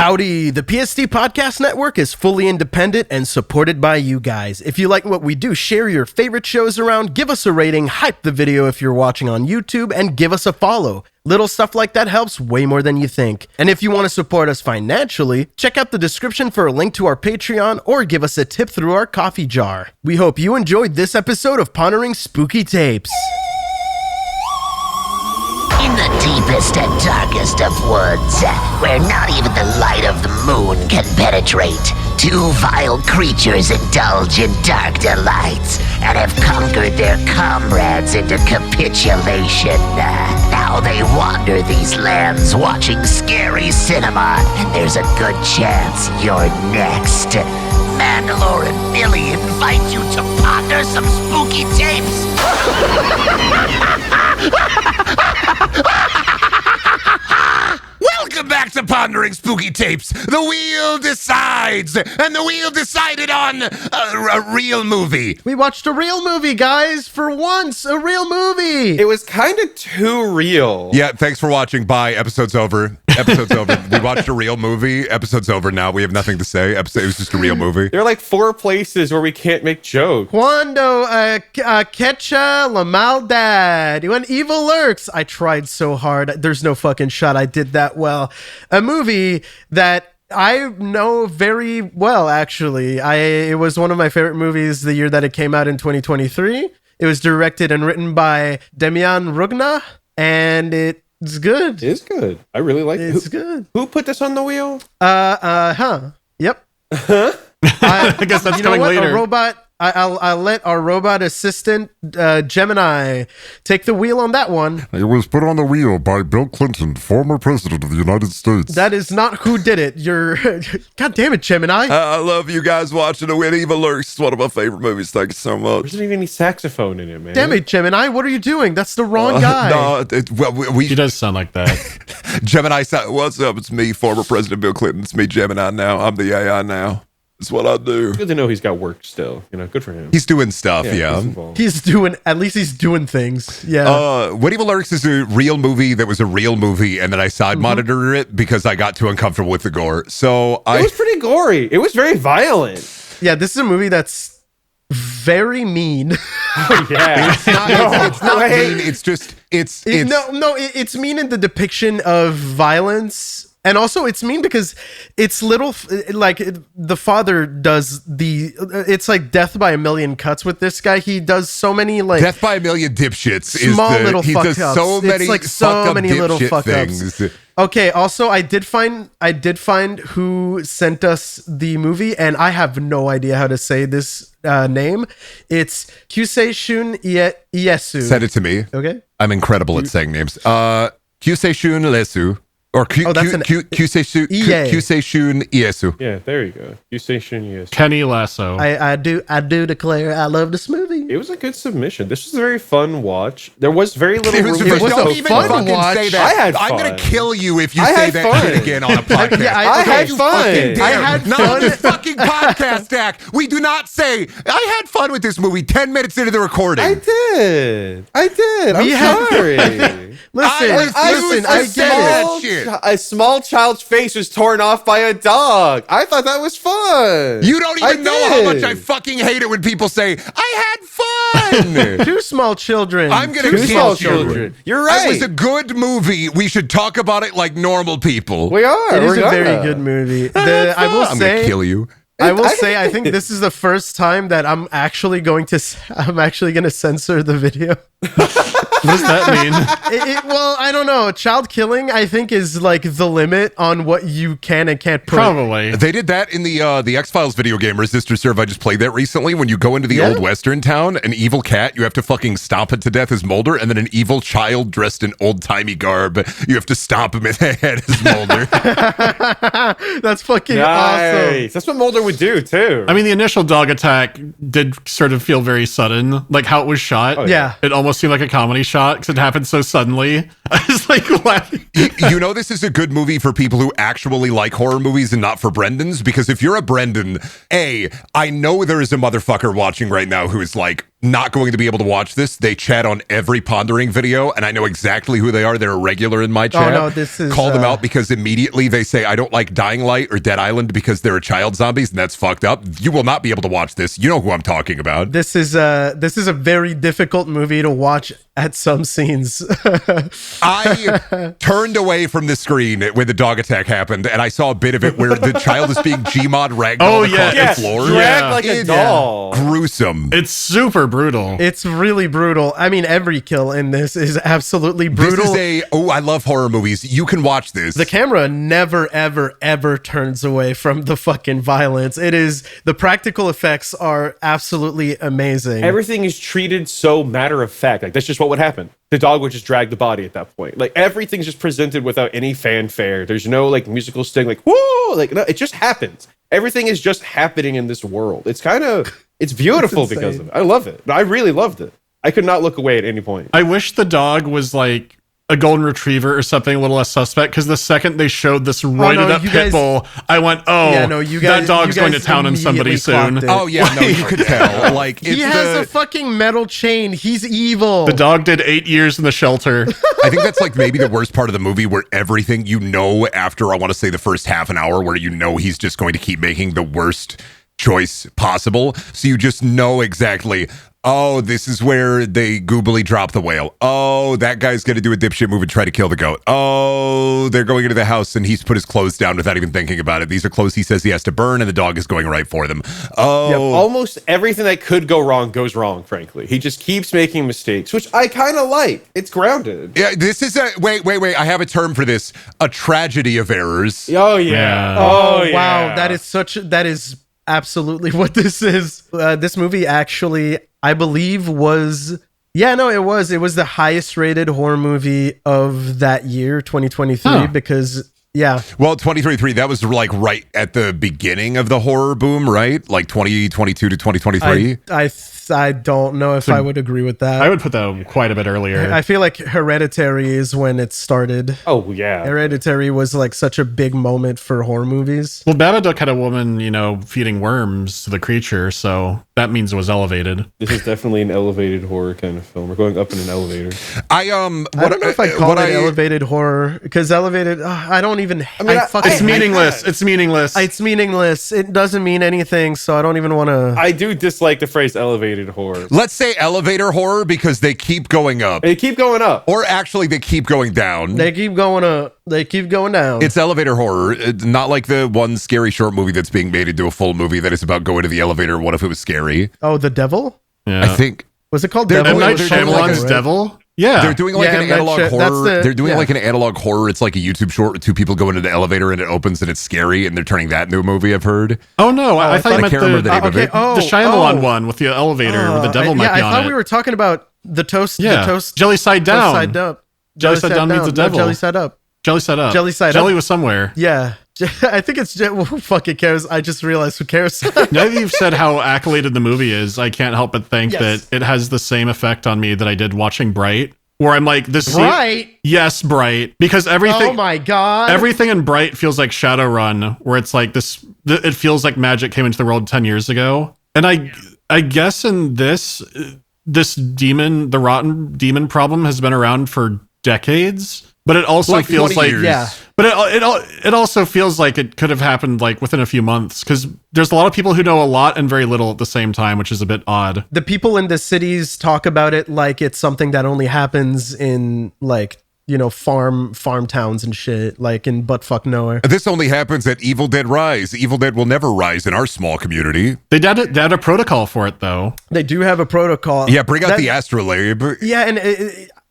Howdy, the PST Podcast Network is fully independent and supported by you guys. If you like what we do, share your favorite shows around, give us a rating, hype the video if you're watching on YouTube, and give us a follow. Little stuff like that helps way more than you think. And if you want to support us financially, check out the description for a link to our Patreon or give us a tip through our coffee jar. We hope you enjoyed this episode of Pondering Spooky Tapes. In the deepest and darkest of woods, where not even the light of the moon can penetrate, two vile creatures indulge in dark delights and have conquered their comrades into capitulation. Now they wander these lands watching scary cinema, and there's a good chance you're next. Mandalore and Billy invite you to ponder some spooky tapes. Welcome back to Pondering Spooky Tapes. The wheel decides, and the wheel decided on a real movie. We watched a real movie, guys, for once, a real movie. It was kind of too real. Yeah, thanks for watching. Bye. Episode's over. Episode's over. We watched a real movie. Episode's over now. We have nothing to say. It was just a real movie. There are like 4 places where we can't make jokes. Cuando Quecha la maldad. You went Evil Lurks. I tried so hard. There's no fucking shot I did that well. A movie that I know very well, actually. It was one of my favorite movies the year that it came out in 2023. It was directed and written by Demian Rugna, and it's good. It's good. I really like it. It's good. Who put this on the wheel? Yep. I guess that's coming later. A robot. I'll let our robot assistant, Gemini, take the wheel on that one. It was put on the wheel by Bill Clinton, former president of the United States. That is not who did it. You're... God damn it, Gemini. I love you guys watching the Evil Lurks. It's one of my favorite movies. Thank you so much. There's not even any saxophone in it, man. Damn it, Gemini. What are you doing? That's the wrong guy. No, He does sound like that. Gemini, what's up? It's me, former President Bill Clinton. It's me, Gemini now. I'm the AI now. It's what I do. Good to know he's got work still. You know, good for him. He's doing stuff, yeah. He's doing things. Yeah. What Evil Lurks is a real movie that was a real movie, and then I side monitored it because I got too uncomfortable with the gore. So It was pretty gory. It was very violent. Yeah, this is a movie that's very mean. Oh, yeah. It's not mean. It's just it's it's mean in the depiction of violence. And also, it's mean because it's little, like, the father does it's like death by a million cuts with this guy. He does so many, like... Death by a million dipshits. He does so many little fuck-ups. Okay, also, I did find who sent us the movie, and I have no idea how to say this name. It's Kyusei-shun Iesu. Send it to me. Okay. I'm incredible at saying names. Kyusei-shun Lesu. Or Kyusei-shun Iesu. Yeah, there you go. Kyusei-shun Iesu. Kenny Lasso. I do declare I love this movie. It was a good submission. This was a very fun watch. There was very little room It was Don't a even fun fucking watch. say that. I had I'm fun. going to kill you if you I say had that fun. shit again on a podcast. Yeah, I had You fun. fucking dare. I had Not fun. on this fucking podcast, Dak. We do not say, I had fun with this movie 10 minutes into the recording. I did. We had- I'm sorry. Listen, I get that shit. A small child's face was torn off by a dog. I thought that was fun. You don't even I know how did. much I fucking hate it when people say, I had fun. Two small children. I'm going to Two kill small you. children. You're It right. was a good movie. We should talk about it like normal people. We are. It is We're a very gonna. good movie. I'm going to kill you. I think this is the first time that I'm actually going to censor the video. What does that mean? Well, I don't know. Child killing, I think, is like the limit on what you can and can't put. Probably. They did that in the X-Files video game Resistor Serve. I just played that recently. When you go into the old Western town, an evil cat, you have to fucking stomp it to death as Mulder, and then an evil child dressed in old-timey garb, you have to stomp him in the head as Mulder. That's fucking Nice. awesome. That's what Mulder would do too. I mean, the initial dog attack did sort of feel very sudden, like how it was shot. Oh, Yeah. It almost seemed like a comedy shot because it happened so suddenly. I was like, what? You know, this is a good movie for people who actually like horror movies and not for Brendans, because if you're a Brendan, I know there is a motherfucker watching right now who is like, not going to be able to watch this. They chat on every Pondering video, and I know exactly who they are. They're a regular in my chat. no, this is, Call them out because immediately they say, I don't like Dying Light or Dead Island because they're child zombies, and that's fucked up. You will not be able to watch this. You know who I'm talking about. This is a very difficult movie to watch at some scenes. I turned away from the screen when the dog attack happened, and I saw a bit of it where the child is being Gmod ragdolled across the floor. Dragged like a doll. Gruesome. It's super brutal. It's really brutal. I mean, every kill in this is absolutely brutal. This is I love horror movies. You can watch this. The camera never, ever, ever turns away from the fucking violence. The practical effects are absolutely amazing. Everything is treated so matter of fact. Like, that's just what would happen. The dog would just drag the body at that point. Like, everything's just presented without any fanfare. There's no like musical sting, like, whoa, like, no, it just happens. Everything is just happening in this world. It's beautiful because of it. I love it. I really loved it. I could not look away at any point. I wish the dog was like a golden retriever or something a little less suspect, because the second they showed this roided up pit bull, I went, that dog's going to town on somebody soon. Oh yeah, no, you could tell. Like, he has a fucking metal chain. He's evil. The dog did 8 years in the shelter. I think that's like maybe the worst part of the movie, where everything, after I want to say the first half an hour, where he's just going to keep making the worst choice possible. So you just know exactly, oh, this is where they goobly drop the whale. Oh, that guy's going to do a dipshit move and try to kill the goat. Oh, they're going into the house and he's put his clothes down without even thinking about it. These are clothes he says he has to burn, and the dog is going right for them. Oh, yep, almost everything that could go wrong goes wrong, frankly. He just keeps making mistakes, which I kind of like. It's grounded. Yeah, this is wait. I have a term for this. A tragedy of errors. Oh, yeah. Wow. That is absolutely what this is. This movie actually, I believe, was it was the highest rated horror movie of that year, 2023, because well, 2023, that was like right at the beginning of the horror boom, right? Like 2022 to 2023. I don't know if I would agree with that. I would put that quite a bit earlier. I feel like Hereditary is when it started. Oh, yeah. Hereditary was like such a big moment for horror movies. Well, Babadook had a woman, feeding worms to the creature, so that means it was elevated. This is definitely an elevated horror kind of film. We're going up in an elevator. I don't know if I call it elevated horror, because elevated, I don't even... It's meaningless. It's meaningless. It's meaningless. It doesn't mean anything, so I don't even want to... I do dislike the phrase elevated horror. Let's say elevator horror, because they keep going up. They keep going up. Or actually, they keep going down. They keep going up. They keep going down. It's elevator horror. It's not like the one scary short movie that's being made into a full movie that is about going to the elevator. What if it was scary? Oh, The Devil? Yeah. I think... Was it called M. Devil? Night Shyamalan's Devil? Yeah. They're doing like an analog horror. They're doing like an analog horror. It's like a YouTube short with two people go into the elevator and it opens and it's scary, and they're turning that into a movie, I've heard. Oh, no. I thought you meant can't remember the name of it. The Shyamalan one with the elevator where the devil might be on it. I thought we were talking about the toast. Yeah. The toast. Jelly side down. Toast side up. Jelly side down means the devil. Jelly side up. Jelly side up. Jelly side up. Jelly was somewhere. Yeah. I think it's... Well, who fucking cares? I just realized who cares. Now that you've said how accoladed the movie is, I can't help but think that it has the same effect on me that I did watching Bright, where I'm like, this... Bright? Yes, Bright. Because everything... Oh my God. Everything in Bright feels like Shadowrun, where it's like this... It feels like magic came into the world 10 years ago. And I guess in this demon, the rotten demon problem has been around for decades. But it also feels like, but it also feels like it could have happened like within a few months, because there's a lot of people who know a lot and very little at the same time, which is a bit odd. The people in the cities talk about it like it's something that only happens in like, farm towns and shit, like in buttfuck nowhere. This only happens at Evil Dead Rise. Evil Dead will never rise in our small community. They had a protocol for it, though. They do have a protocol. Yeah, bring out the astrolabe. Yeah, and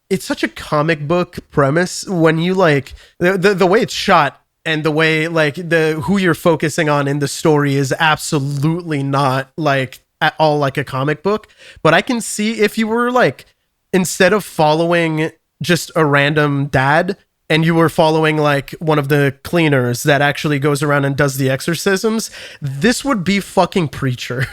it's such a comic book premise when you like the way it's shot, and the way like who you're focusing on in the story is absolutely not like at all like a comic book. But I can see if you were like, instead of following just a random dad, and you were following like one of the cleaners that actually goes around and does the exorcisms, this would be fucking Preacher.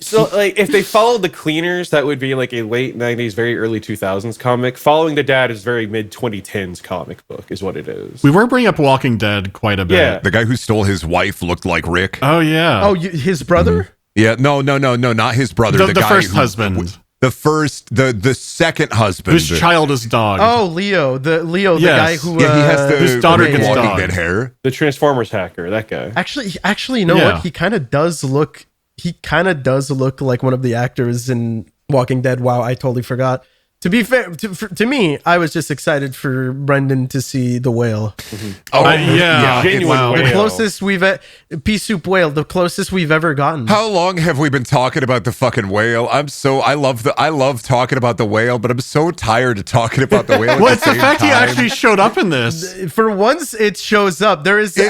So like if they followed the cleaners, that would be like a late 90s, very early 2000s comic. Following the dad is very mid 2010s comic book is what it is. We were bringing up Walking Dead quite a bit. Yeah. The guy who stole his wife looked like Rick. Oh, yeah. Oh, his brother? Yeah, no, not his brother. The guy first who, husband. the second husband. Whose child is dog. Oh, Leo, the guy who he has the whose daughter gets Walking dog. Dead hair. The Transformers hacker, that guy. Actually, you know Yeah. what? He kind of does look like one of the actors in Walking Dead. Wow, I totally forgot. To be fair, to me, I was just excited for Brendan to see the whale. Oh, yeah. Genuine Wow. whale. The closest pea soup whale, the closest we've ever gotten. How long have we been talking about the fucking whale? I love talking about the whale, but I'm so tired of talking about the whale. Well, it's the fact he actually showed up in this. For once, it shows up. There is he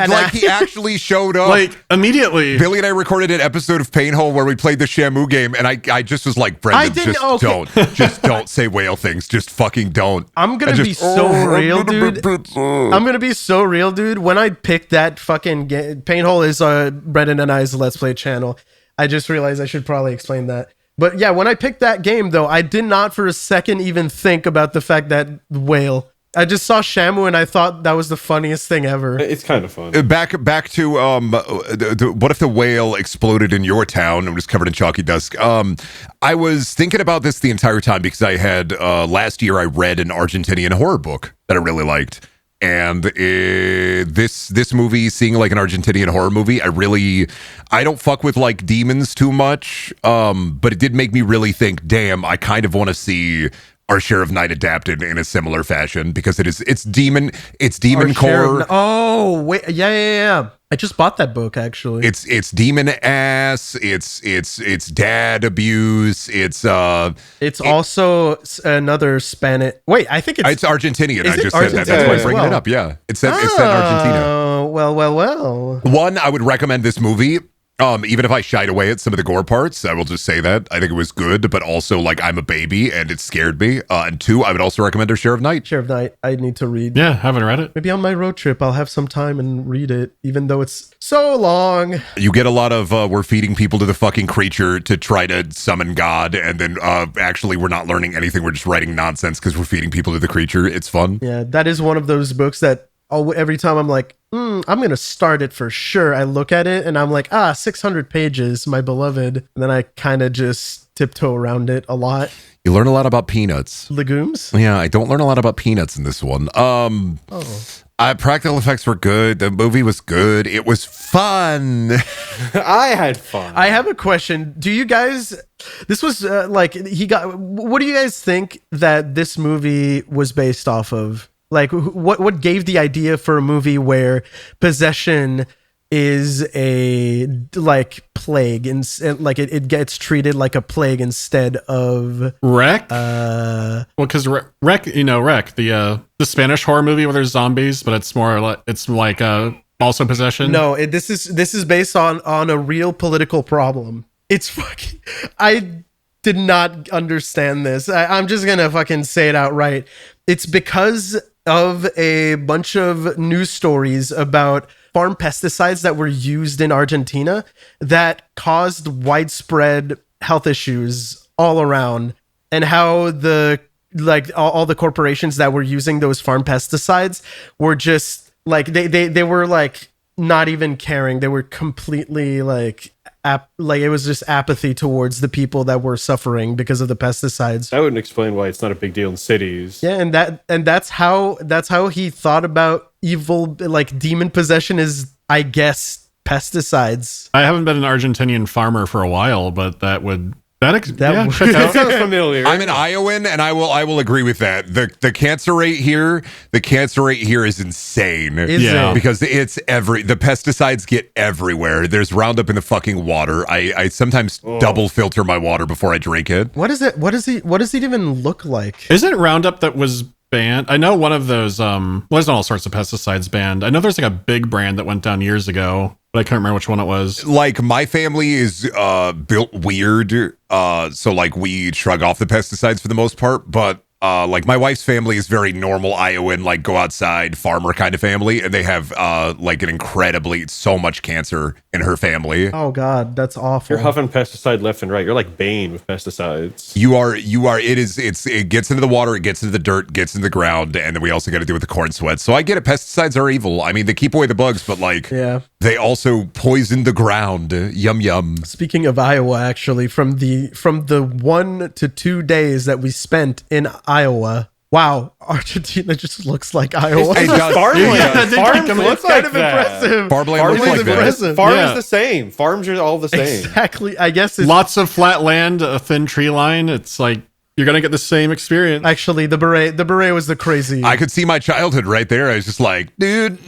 actually showed up. Like, immediately. Billy and I recorded an episode of Painhole where we played the Shamu game, and I just was like, Brendan, don't say whale things. Just fucking don't. I'm gonna be so real, dude. I'm gonna be so real, dude. When I picked that fucking game, Painhole is Brendan and I's Let's Play channel. I just realized I should probably explain that. But yeah, when I picked that game, though, I did not for a second even think about the fact that whale. I just saw Shamu and I thought that was the funniest thing ever. It's kind of fun. Back to what if the whale exploded in your town and was covered in chalky dust? I was thinking about this the entire time because I had last year I read an Argentinian horror book that I really liked, and this movie, seeing like an Argentinian horror movie, I don't fuck with like demons too much, but it did make me really think. Damn, I kind of want to see Our Share of Night adapted in a similar fashion because it's demon core. Oh wait, yeah. I just bought that book actually. It's demon ass. It's dad abuse. It's also another Spanish. Wait, I think it's Argentinian. Is I it just said that. That's why I'm bringing it up. Yeah, it's said Argentina. Oh well. One, I would recommend this movie. Even if I shied away at some of the gore parts, I will just say that I think it was good, but also like I'm a baby and it scared me. And two, I would also recommend Our Share of Night. Share of Night. I need to read. Yeah, haven't read it. Maybe on my road trip, I'll have some time and read it, even though it's so long. You get a lot of we're feeding people to the fucking creature to try to summon God, and then actually we're not learning anything. We're just writing nonsense because we're feeding people to the creature. It's fun. Yeah, that is one of those books that every time I'm like, I'm going to start it for sure. I look at it and I'm like, 600 pages, my beloved. And then I kind of just tiptoe around it a lot. You learn a lot about peanuts. Legumes? Yeah, I don't learn a lot about peanuts in this one. Practical effects were good. The movie was good. It was fun. I had fun. I have a question. Do you guys, this was what do you guys think that this movie was based off of? Like, what gave the idea for a movie where possession is a like plague and like it gets treated like a plague instead of Wreck? Well, because Wreck, the Spanish horror movie where there's zombies, but it's more like also possession. No, this is based on a real political problem. It's fucking. I did not understand this. I'm just gonna fucking say it outright. It's because of a bunch of news stories about farm pesticides that were used in Argentina that caused widespread health issues all around, and how all the corporations that were using those farm pesticides were just like they were like not even caring. They were completely like it was just apathy towards the people that were suffering because of the pesticides. That wouldn't explain why it's not a big deal in cities. Yeah, and that's how he thought about evil, like demon possession is, I guess, pesticides. I haven't been an Argentinian farmer for a while, but that would check That out. sounds familiar. I'm an Iowan, and I will agree with that. The cancer rate here is insane. Yeah. Because the pesticides get everywhere. There's Roundup in the fucking water. I sometimes double filter my water before I drink it. What is it? What does it even look like? Isn't Roundup that was banned? I know one of those, there's all sorts of pesticides banned. I know there's like a big brand that went down years ago, but I can't remember which one it was. Like, my family is built weird, so like we shrug off the pesticides for the most part, but like my wife's family is very normal Iowan, like go outside farmer kind of family, and they have like so much cancer in her family. Oh God, that's awful. You're huffing pesticide left and right. You're like Bane with pesticides. You are. It gets into the water, it gets into the dirt, gets into the ground, and then we also got to deal with the corn sweat. So I get it. Pesticides are evil. I mean, they keep away the bugs, but like, Yeah. They also poisoned the ground. Yum yum. Speaking of Iowa, actually, from the 1 to 2 days that we spent in Iowa, wow, Argentina just looks like Iowa. It does. Farmland. Yeah, they Farms come- look It's kind like of that. impressive. Farmland Farm looks is like that. impressive. Farm Yeah. is the same. Farms are all the same. Exactly. I guess it's Lots of flat land, a thin tree line. It's like you're gonna get the same experience. actually the beret. The beret was the crazy. I could see my childhood right there. I was just like, dude.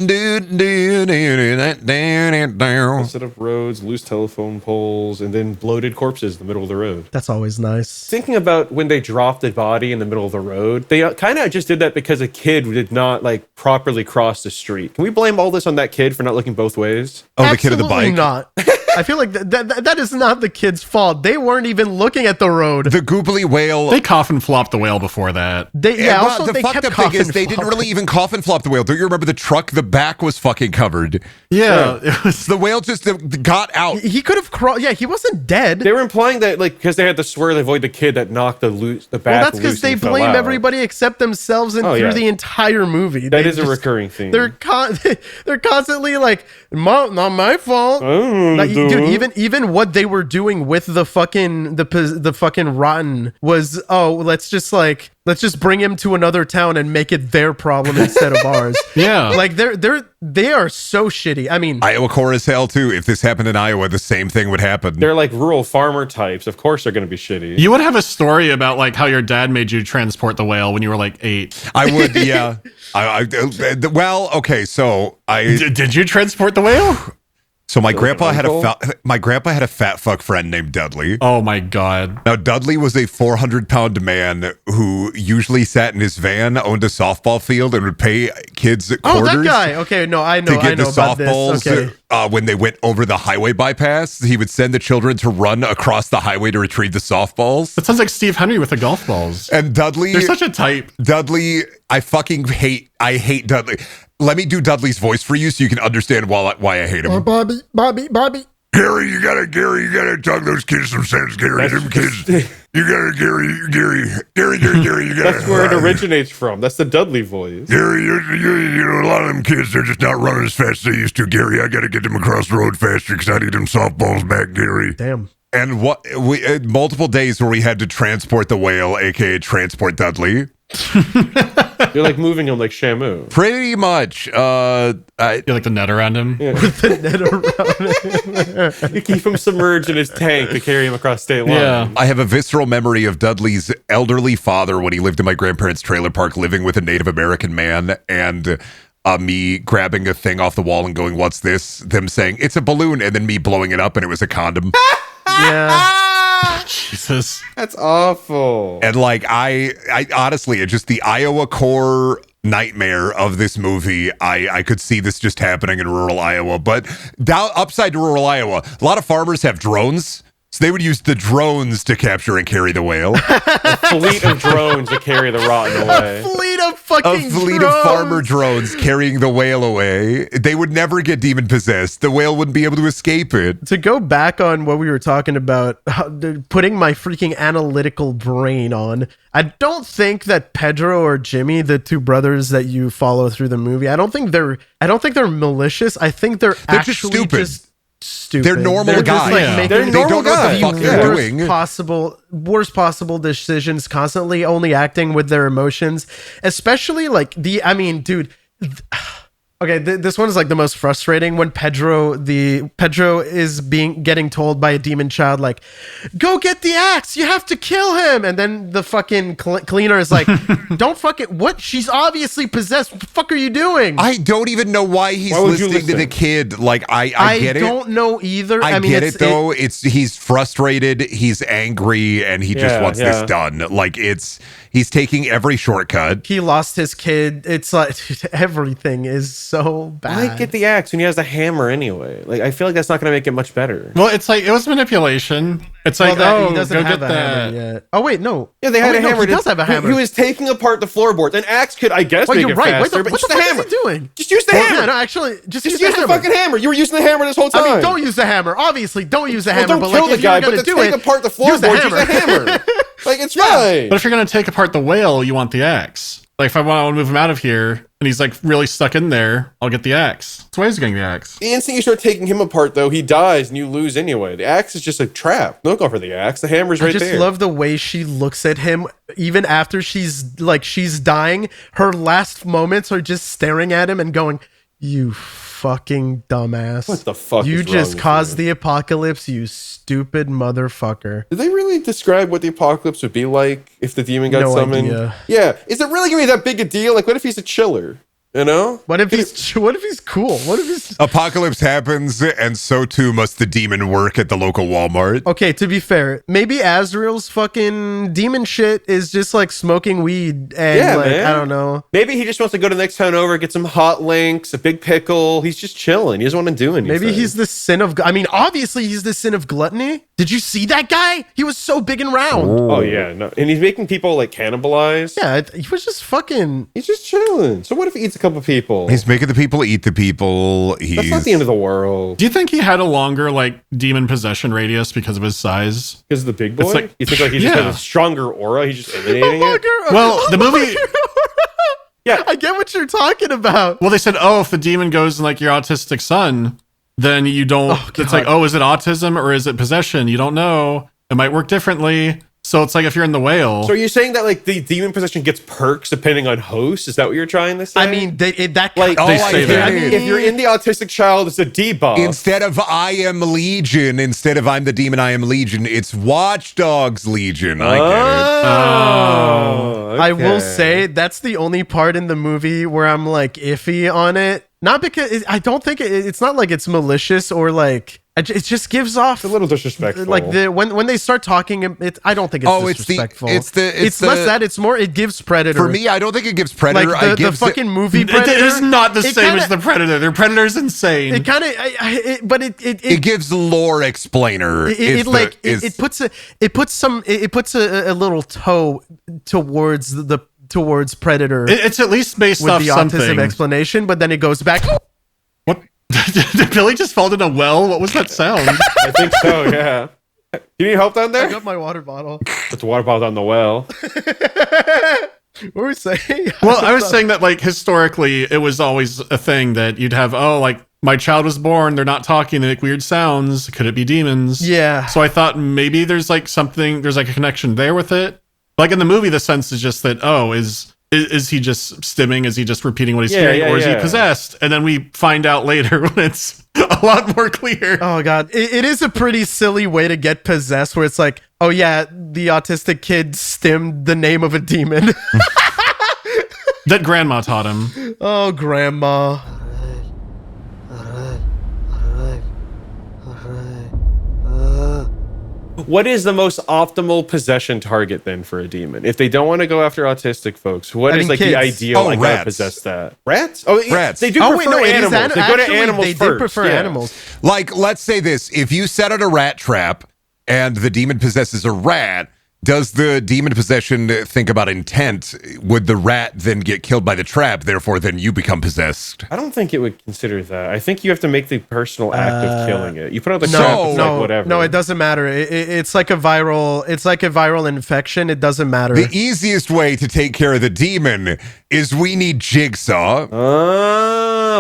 Set of roads, loose telephone poles, and then bloated corpses in the middle of the road. That's always nice. Thinking about when they dropped the body in the middle of the road, they kind of just did that because a kid did not like properly cross the street. Can we blame all this on that kid for not looking both ways? Oh, the kid of the Absolutely bike. Not. I feel like that is not the kid's fault. They weren't even looking at the road. The googly whale. They coffin flopped the whale before that. Well, Also the they fucked kept up thing is coffin they didn't flopping. really even coffin flop the whale. Don't you remember the truck? The back was fucking covered. Yeah, it was. The whale just got out. He could have crawled. Yeah, he wasn't dead. They were implying that like because they had to swear to avoid the kid that knocked the back. Well, that's because loose they and fell blame out. everybody except themselves and Oh, through yeah. the entire movie. That They is a just- recurring theme. They're constantly like, Mom, not my fault. Like, dude, even what they were doing with the fucking rotten was, let's just bring him to another town and make it their problem instead of ours. Yeah. Like they are so shitty. I mean, Iowa core as hell too. If this happened in Iowa, the same thing would happen. They're like rural farmer types. Of course, they're going to be shitty. You would have a story about like how your dad made you transport the whale when you were like 8. I would, yeah. Well, okay, so Did you transport the whale? so my grandpa had uncle? my grandpa had a fat fuck friend named Dudley. Oh my god. Now, Dudley was a 400-pound man who usually sat in his van, owned a softball field, and would pay kids quarters. that guy. Okay, no, I To know get the about softballs this. Okay. when they went over the highway bypass. He would send the children to run across the highway to retrieve the softballs. That sounds like Steve Henry with the golf balls. And Dudley, They're such a type. Dudley, I hate Dudley. Let me do Dudley's voice for you so you can understand why I hate him. Bobby. Gary, you gotta talk those kids some sense, Gary. Them kids, you gotta, Gary, you gotta. That's where it originates from. That's the Dudley voice. Gary, you know, a lot of them kids, they're just not running as fast as they used to, Gary. I gotta get them across the road faster because I need them softballs back, Gary. Damn. And multiple days where we had to transport the whale, aka transport Dudley. You're like moving him like Shamu. Pretty much. You like the net around him. You keep him submerged in his tank to carry him across state line. Yeah. I have a visceral memory of Dudley's elderly father when he lived in my grandparents' trailer park, living with a Native American man, and me grabbing a thing off the wall and going, "What's this?" Them saying, "It's a balloon," and then me blowing it up and it was a condom. Yeah. Jesus. That's awful. And like I honestly, it's just the Iowa core nightmare of this movie. I could see this just happening in rural Iowa, but down upside to rural Iowa, a lot of farmers have drones. So they would use the drones to capture and carry the whale. A fleet of drones to carry the rotten away. Fleet of A fucking fleet drones. of farmer drones carrying the whale away. They would never get demon possessed. The whale wouldn't be able to escape it. To go back on what we were talking about, putting my freaking analytical brain on, I don't think that Pedro or Jimmy, the two brothers that you follow through the movie, I don't think they're malicious. I think they're They're just actually stupid. just stupid. They're normal just, guys. Yeah. making They're They normal don't know what the guys. fuck the they're worst doing. worst possible decisions, constantly only acting with their emotions, especially like dude. Okay, this one is like the most frustrating when Pedro is getting told by a demon child, like, go get the axe, you have to kill him, and then the fucking cleaner is like, don't fucking what? She's obviously possessed. What the fuck are you doing? I don't even know why he's Why would you listening to the listen? kid. Like I get it. don't know either. I mean, get it though. He's frustrated, he's angry, and he just Yeah, wants yeah. this done. Like he's taking every shortcut. he lost his kid. It's like everything is so bad. Why get the axe when he has the hammer anyway? Like, I feel like that's not going to make it much better. Well, it's like it was manipulation. It's like, Well, oh, he doesn't go have get a hammer that. yet. Oh wait, no. Yeah, they had Oh, a wait, no, hammer. he does have a hammer. He was taking apart the floorboards. An axe could, I guess, Well, make you're it right. faster, What but the just the fuck hammer. is he doing? Just use the Well, hammer. yeah, no, actually, just use use the fucking hammer. You were using the hammer this whole time. I mean, don't use the hammer. Obviously, don't use the Well, hammer. don't but kill like, the if you're guy, gonna but to do take it, apart the use floorboards, use the hammer. Like, it's fine. But if you're going to take apart the whale, you want the axe. Like, if I want to move him out of here and he's like really stuck in there, I'll get the axe. That's why he's getting the axe. The instant you start taking him apart, though, he dies and you lose anyway. The axe is just a trap. Don't go for the axe. The hammer's right there. I just love the way she looks at him, even after she's dying. Her last moments are just staring at him and going, "You fucking dumbass! What the fuck? You is just wrong with caused you? the apocalypse, you stupid motherfucker." Did they really describe what the apocalypse would be like if the demon got No summoned? idea. Yeah. Is it really gonna be that big a deal? Like, what if he's a chiller? You know? What if he's cool? What if he's Apocalypse happens, and so too must the demon work at the local Walmart. okay? To be fair, maybe Azrael's fucking demon shit is just like smoking weed and Yeah, like man. I don't know. Maybe he just wants to go to the next town over, get some hot links, a big pickle. He's just chilling. He doesn't want to do anything. Maybe he's the sin of. I mean, obviously he's the sin of gluttony. Did you see that guy? He was so big and round. Oh yeah, no. And he's making people like cannibalize. Yeah, he was just fucking. He's just chilling. So what if he eats a couple people? He's making the people eat the people. That's not the end of the world. Do you think he had a longer like demon possession radius because of his size? Because of the big boy? It's like- You think like he just Yeah. has a stronger aura? He's just emanating it? Well, the movie. Yeah. I get what you're talking about. Well, they said, oh, if the demon goes in like your autistic son, then you don't. It's like, oh, is it autism or is it possession? You don't know. It might work differently. So it's like if you're in the whale. So are you saying that like the demon possession gets perks depending on host? Is that what you're trying to say? I mean, that like They say that. if you're in the autistic child, it's a debuff. Instead of I am Legion, instead of I'm the demon, I am Legion, it's Watchdogs Legion. I get it. Oh, I will okay. say that's the only part in the movie where I'm like iffy on it. Not because I don't think it's not like it's malicious or like it just gives off It's a little disrespectful. like when they start talking. I don't think it's disrespectful. it's less that. It's more. It gives Predator. For me, I don't think it gives Predator. like I the gives fucking movie It Predator is not the it same kinda- as the Predator. The Predator's insane. It kind of, but it gives lore explainer. it puts a little toe towards Predator It's at least based with off the something. autism explanation, but then it goes back. What? Did Billy just fall in a well? What was that sound? I think so, yeah. You need help down I there? got my water bottle. Put the water bottle down the well. What were we saying? Well, I was saying that like historically, it was always a thing that you'd have. Oh, like my child was born. They're not talking. They make weird sounds. Could it be demons? Yeah. So I thought maybe there's like something. There's like a connection there with it. Like in the movie, the sense is just that. Oh, is he just stimming? Is he just repeating what he's hearing, or is he possessed? And then we find out later when it's a lot more clear. Oh god, it is a pretty silly way to get possessed, where it's like, oh yeah, the autistic kid stemmed the name of a demon. That grandma taught him. Oh, grandma. What is the most optimal possession target then for a demon? If they don't want to go after autistic folks, what I is mean, like kids. the ideal? Oh, I gotta rats. possess that. Rats? Oh, Rats. They do Oh prefer wait, no, it is animals. They go to actually, animals they first. did prefer yeah. animals. like, let's say this: if you set out a rat trap and the demon possesses a rat, does the demon possession think about intent? Would the rat then get killed by the trap? Therefore, then you become possessed. I don't think it would consider that. I think you have to make the personal act of killing it. You put out the No, trap, it's No, like whatever. no, it doesn't matter. It's like a viral infection. It doesn't matter. The easiest way to take care of the demon is we need Jigsaw.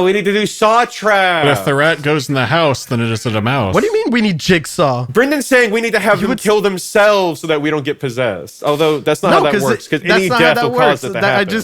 We need to do saw trap. But if the rat goes in the house, then it is a mouse. What do you mean we need Jigsaw? Brendan's saying we need to have them kill themselves so that we don't get possessed. Although that's not how that works, because any death will cause it to happen.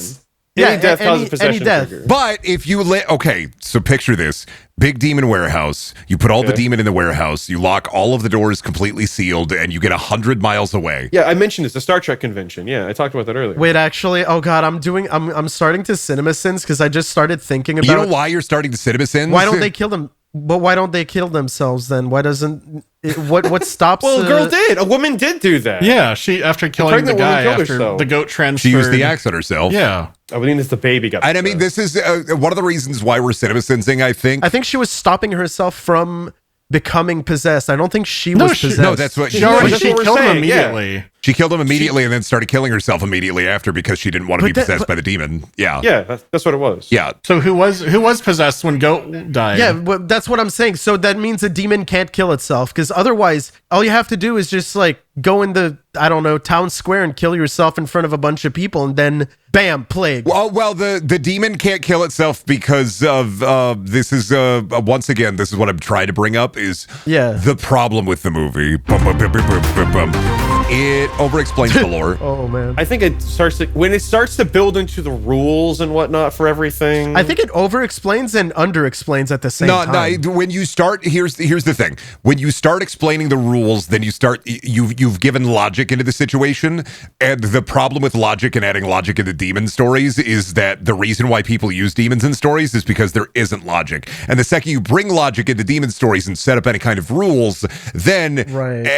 Any death causes possession trigger. But if you okay, so picture this. Big demon warehouse. You put all the demon in the warehouse. You lock all of the doors completely sealed, and you get 100 miles away. Yeah, I mentioned this, the Star Trek convention. Yeah, I talked about that earlier. Wait, actually, oh god, I'm starting to CinemaSins because I just started thinking about. You know why you're starting to CinemaSins? Why don't they kill them? But why don't they kill themselves then? Why doesn't what stops? Well, a girl did. A woman did do that. Yeah, she after killing the pregnant woman guy killed after herself. the goat transferred. She used the axe on herself? Yeah. I mean, it's the baby got. And I mean, this is one of the reasons why we're CinemaSinsing, I think. I think she was stopping herself from becoming possessed. I don't think she was possessed. No, that's what She she already that's she what we're killed him saying, yeah. immediately. She killed him immediately and then started killing herself immediately after because she didn't want to be possessed by the demon. Yeah. Yeah, that's what it was. Yeah. So who was possessed when Goat died? Yeah, well, that's what I'm saying. So that means a demon can't kill itself, because otherwise, all you have to do is just like go in the, I don't know, town square and kill yourself in front of a bunch of people, and then bam, plague. Well, the demon can't kill itself because of this is once again, this is what I'm trying to bring up is the problem with the movie. It over-explains the lore. Oh man, I think when it starts to build into the rules and whatnot for everything. I think it over-explains and under-explains at the same time. No, when you start, here's the thing. When you start explaining the rules, then you've given logic into the situation, and the problem with logic and adding logic into demon stories is that the reason why people use demons in stories is because there isn't logic. And the second you bring logic into demon stories and set up any kind of rules, then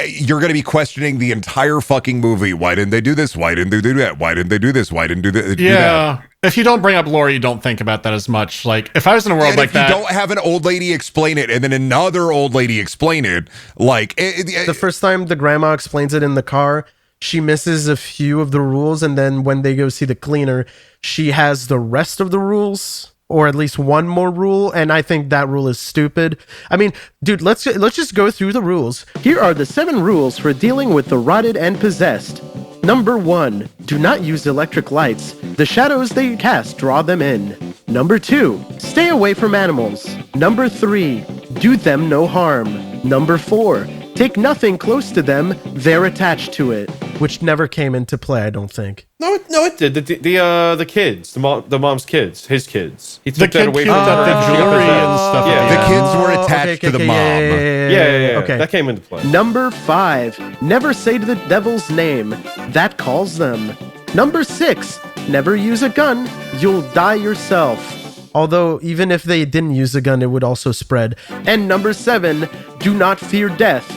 you're going to be questioning the entire fucking movie. Why didn't they do this? Why didn't they do that? Why didn't they do this? Why didn't they do that? Yeah. If you don't bring up lore, you don't think about that as much. Like, if I was in a world like that, you don't have an old lady explain it and then another old lady explain it, like the first time the grandma explains it in the car, she misses a few of the rules, and then when they go see the cleaner, she has the rest of the rules, or at least one more rule, and I think that rule is stupid. I mean, dude, let's just go through the rules. Here are the 7 rules for dealing with the rotted and possessed. Number 1, do not use electric lights. The shadows they cast draw them in. Number 2, stay away from animals. Number 3, do them no harm. Number 4, take nothing close to them, they're attached to it. Which never came into play, I don't think. No, it did. The kids, the mom's kids, his kids. He took that away from the jewelry and stuff. The kids were attached to the mom. Yeah. Okay. That came into play. Number 5, never say the devil's name. That calls them. Number 6, never use a gun. You'll die yourself. Although, even if they didn't use a gun, it would also spread. And number 7, do not fear death.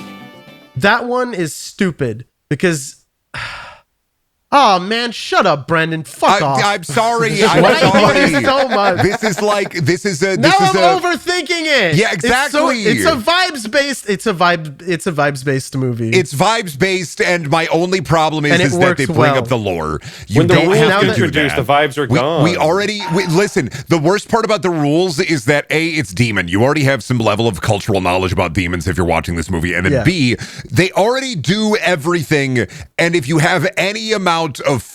That one is stupid, because... Oh man, shut up, Brendan. Fuck off. I'm sorry. I'm sorry so much. This is now I'm overthinking it. Yeah, exactly. It's a vibes based. It's a vibes based movie. It's vibes based, and my only problem is that they bring up the lore. You when the don't rules have to get do introduced, that. the vibes are gone. Listen. The worst part about the rules is that A, it's demon. You already have some level of cultural knowledge about demons if you're watching this movie, and then B, they already do everything. And if you have any amount of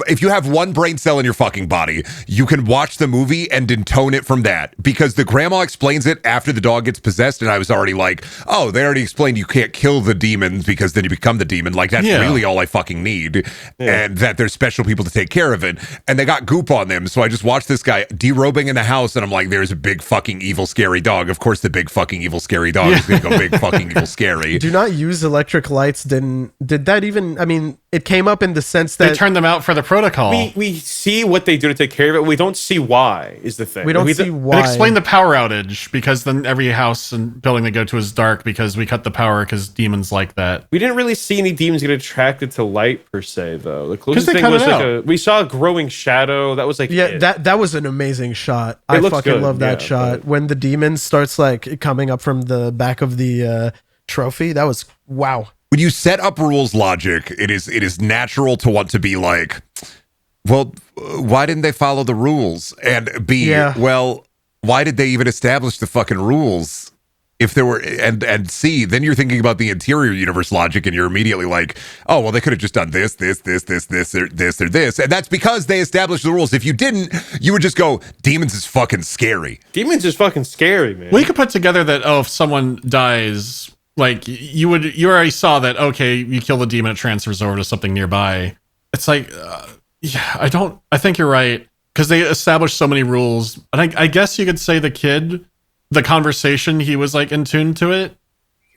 if you have one brain cell in your fucking body, you can watch the movie and intone it from that, because the grandma explains it after the dog gets possessed, and I was already like, oh, they already explained you can't kill the demons because then you become the demon. Like, that's really all I fucking need, and that there's special people to take care of it, and they got goop on them, so I just watched this guy derobing in the house, and I'm like, there's a big fucking evil scary dog. Of course the big fucking evil scary dog is gonna go big fucking evil scary. Do not use electric lights. Did that even, I mean, it came up in the sense that they turned them out for the protocol. We see what they do to take care of it. We don't see why is the thing. We don't see why. It explained the power outage, because then every house and building they go to is dark because we cut the power because demons like that. We didn't really see any demons get attracted to light per se, though. The closest thing was we saw a growing shadow. That was like that was an amazing shot. I fucking love that shot when the demon starts like coming up from the back of the trophy. That was wow. When you set up rules logic, it is natural to want to be like, well, why didn't they follow the rules? And B, well, why did they even establish the fucking rules? If there were, and C, then you're thinking about the interior universe logic, and you're immediately like, oh, well, they could have just done this, or this. And that's because they established the rules. If you didn't, you would just go, demons is fucking scary. Demons is fucking scary, man. Well, you could put together that, if someone dies, like you already saw that, okay, you kill the demon, it transfers over to something nearby. It's like, I think you're right, because they established so many rules. And I guess you could say the kid, the conversation, he was like in tune to it.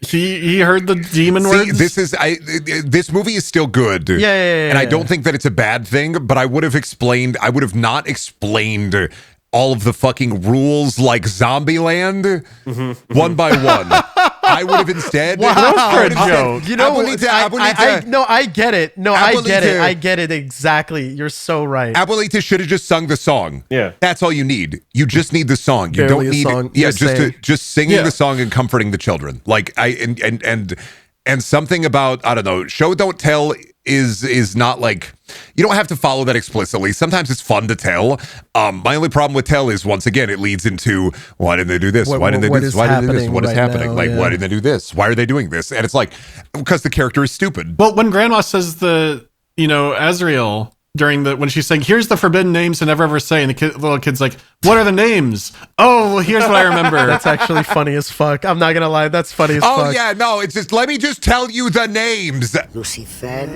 He heard the demon words. This movie is still good. And I don't think that it's a bad thing, but I would have not explained all of the fucking rules like Zombieland one by one. I would have instead. Wow. That was for a joke. You know, I get it. No, I get it. I get it exactly. You're so right. Abuelita should have just sung the song. Yeah, that's all you need. You just need the song. You Barely don't need a song. just singing the song and comforting the children. Like and something about, I don't know, show don't tell is not like, you don't have to follow that explicitly. Sometimes it's fun to tell. My only problem with tell is, once again, it leads into, why didn't they do this? Why didn't they do this? Why didn't they do this? What is happening? Like, why didn't they do this? Why are they doing this? And it's like, because the character is stupid. Well, when Grandma says Azrael when she's saying, here's the forbidden names to never ever say, and the little kid's like, what are the names? Oh, well, here's what I remember. That's actually funny as fuck. I'm not gonna lie, that's funny as fuck. Oh yeah, no, it's just, let me just tell you the names. Lucifer,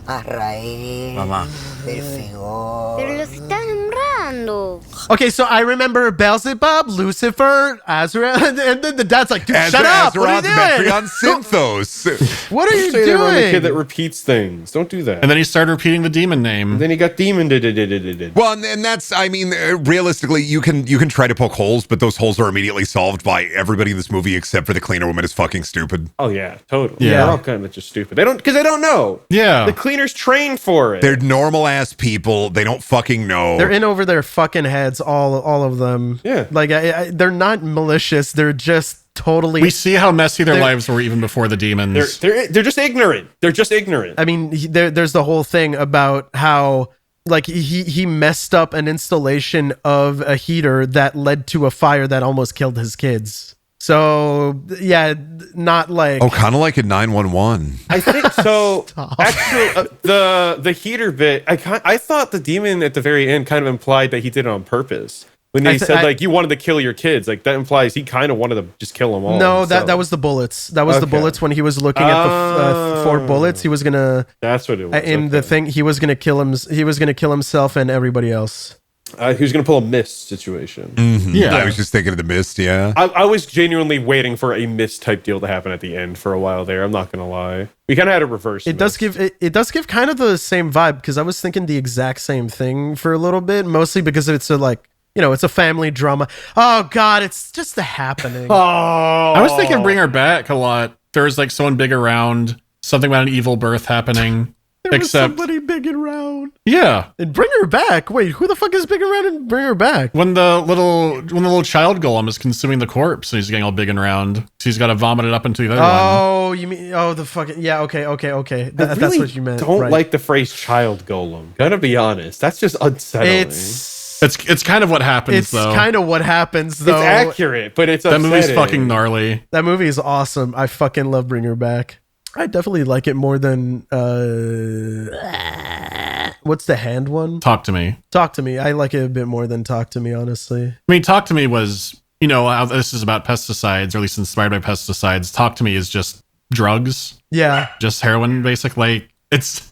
Arrael, Mamá. Perfegor. Pero los están nombrando. Okay, so I remember Beelzebub, Lucifer, Azrael, and then the dad's like, dude, shut up! What are you doing? on Synthos. What are you Say that around the kid doing? that repeats things. Don't do that. And then he started repeating the demon name. And then he got demon. Did. Well, and that's, I mean, realistically, you can try to poke holes, but those holes are immediately solved by everybody in this movie except for the cleaner woman is fucking stupid. Oh yeah, totally. Yeah. They're all kind of just stupid. They don't know. Yeah. The cleaners train for it. They're normal ass people. They don't fucking know. They're in over their fucking heads, all of them. Yeah. Like, they're not malicious. They're just totally... We see how messy their lives were even before the demons. They're just ignorant. They're just ignorant. I mean, there's the whole thing about how, like, he messed up an installation of a heater that led to a fire that almost killed his kids. So, yeah, not like... Oh, kind of like in 911. I think so. Actually, the heater bit, I thought the demon at the very end kind of implied that he did it on purpose. When he said, like, you wanted to kill your kids, like, that implies he kind of wanted to just kill them all. No, that was the bullets. That was the bullets when he was looking at the 4 bullets. He was gonna... That's what it was. In the thing, he was gonna kill him. He was gonna kill himself and everybody else. He was going to pull a mist situation. Mm-hmm. Yeah. I was just thinking of the mist, yeah. I was genuinely waiting for a mist type deal to happen at the end for a while there. I'm not going to lie. We kind of had a reverse. It does give kind of the same vibe, because I was thinking the exact same thing for a little bit, mostly because it's it's a family drama. Oh God, it's just the happening. I was thinking Bring Her Back a lot. There's like someone big around, something about an evil birth happening. There was somebody big and round. Yeah. And Bring Her Back. Wait, who the fuck is big around and Bring Her Back? When the little child golem is consuming the corpse and he's getting all big and round, so he's got to vomit it up into the other one. Oh, you mean the fucking okay. That's what you meant. Don't like the phrase child golem. Gotta be honest. That's just unsettling. It's kind of what happens, though. It's kind of what happens, though. It's accurate, but it's upsetting. That movie's fucking gnarly. That movie is awesome. I fucking love Bring Her Back. I definitely like it more than what's the hand one? Talk to Me. Talk to Me. I like it a bit more than Talk to Me, honestly. I mean, Talk to Me was, this is about pesticides, or at least inspired by pesticides. Talk to Me is just drugs. Yeah. Just heroin, basically. It's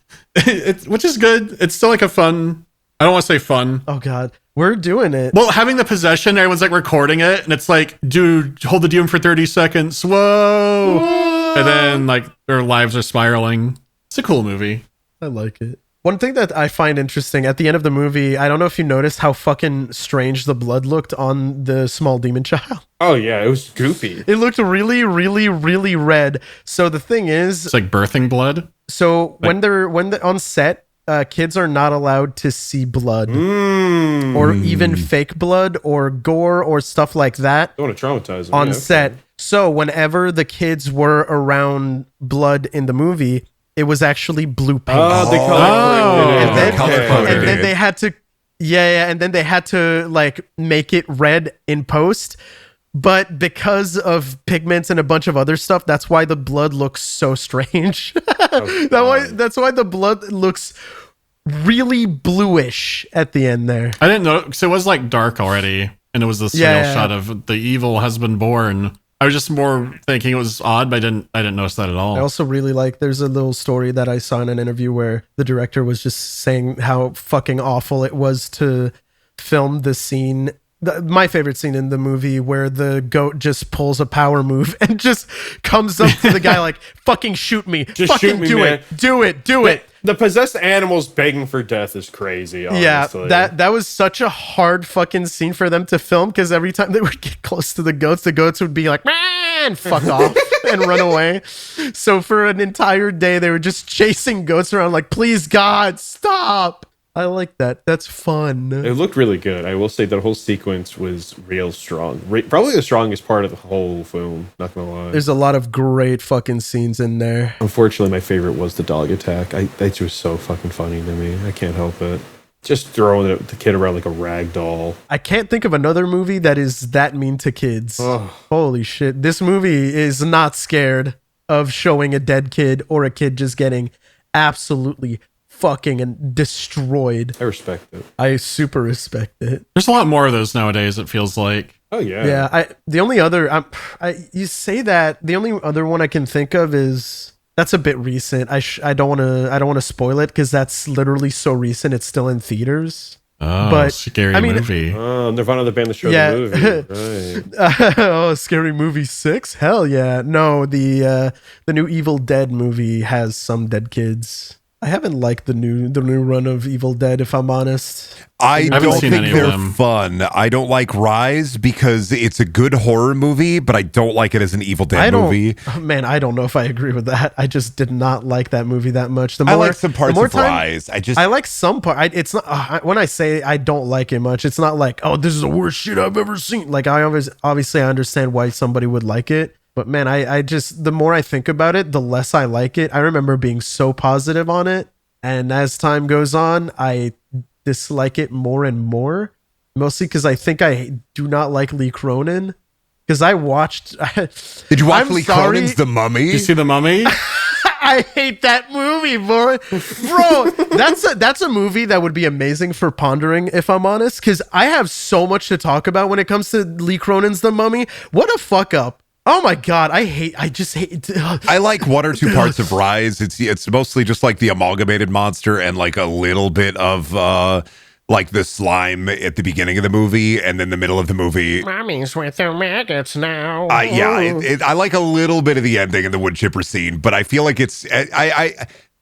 which is good. It's still like a fun, I don't want to say fun. Oh God. We're doing it. Well, having the possession, everyone's like recording it, and it's like, dude, hold the demon for 30 seconds. Whoa. And then like their lives are spiraling. It's a cool movie. I like it. One thing that I find interesting at the end of the movie, I don't know if you noticed how fucking strange the blood looked on the small demon child. Oh yeah, it was goopy. It looked really, really, really red. So the thing is, it's like birthing blood. So when they're on set, kids are not allowed to see blood or even fake blood or gore or stuff like that. Don't want to traumatize them on set. So whenever the kids were around blood in the movie, it was actually blue paint. Oh, they and then they had to, and then they had to like make it red in post. But because of pigments and a bunch of other stuff, that's why the blood looks so strange. That's why the blood looks really bluish at the end there. I didn't know, because it was like dark already, and it was this shot of the evil has been born. I was just more thinking it was odd, but I didn't notice that at all. I also really like, there's a little story that I saw in an interview where the director was just saying how fucking awful it was to film the scene, my favorite scene in the movie, where the goat just pulls a power move and just comes up to the guy like, fucking shoot me. Just fucking shoot me, do man. it. Do it. The possessed animals begging for death is crazy, honestly. Yeah, that was such a hard fucking scene for them to film, because every time they would get close to the goats would be like, man, fuck off and run away. So for an entire day, they were just chasing goats around like, please God, stop. I like that. That's fun. It looked really good. I will say that whole sequence was real strong. Probably the strongest part of the whole film. Not gonna lie. There's a lot of great fucking scenes in there. Unfortunately, my favorite was the dog attack. That was so fucking funny to me. I can't help it. Just throwing the kid around like a rag doll. I can't think of another movie that is that mean to kids. Ugh. Holy shit. This movie is not scared of showing a dead kid or a kid just getting absolutely fucking and destroyed. I respect it. I super respect it. There's a lot more of those nowadays, it feels like. Oh yeah. Yeah, the only other you say that the only other one I can think of is that's a bit recent. I don't want to spoil it because that's literally so recent. It's still in theaters. Oh, But, scary movie. Oh, Nirvana the band that showed Yeah. the movie. Right. Oh, Scary Movie 6? Hell yeah. No, the new Evil Dead movie has some dead kids. I haven't liked the new run of Evil Dead, if I'm honest. I haven't don't seen think any of they're them. fun. I don't like Rise because it's a good horror movie, but I don't like it as an Evil Dead movie. Man, I don't know if I agree with that. I just did not like that movie that much. I like some parts of Rise. I like some part. It's not when I say I don't like it much. It's not like, oh, this is the worst shit I've ever seen. Like I obviously I understand why somebody would like it, but man, I just the more I think about it, the less I like it. I remember being so positive on it, and as time goes on, I dislike it more and more. Mostly because I think I do not like Lee Cronin. Because I watched. Did you watch I'm Lee sorry. Cronin's The Mummy? You see The Mummy? I hate that movie, boy. Bro, that's a movie that would be amazing for Pondering, if I'm honest, because I have so much to talk about when it comes to Lee Cronin's The Mummy. What a fuck up. Oh my god, I just hate I like one or two parts of Rise. It's mostly just like the amalgamated monster and like a little bit of like the slime at the beginning of the movie, and then the middle of the movie. Mommy's with the maggots now. I like a little bit of the ending and the wood chipper scene, but I feel like it's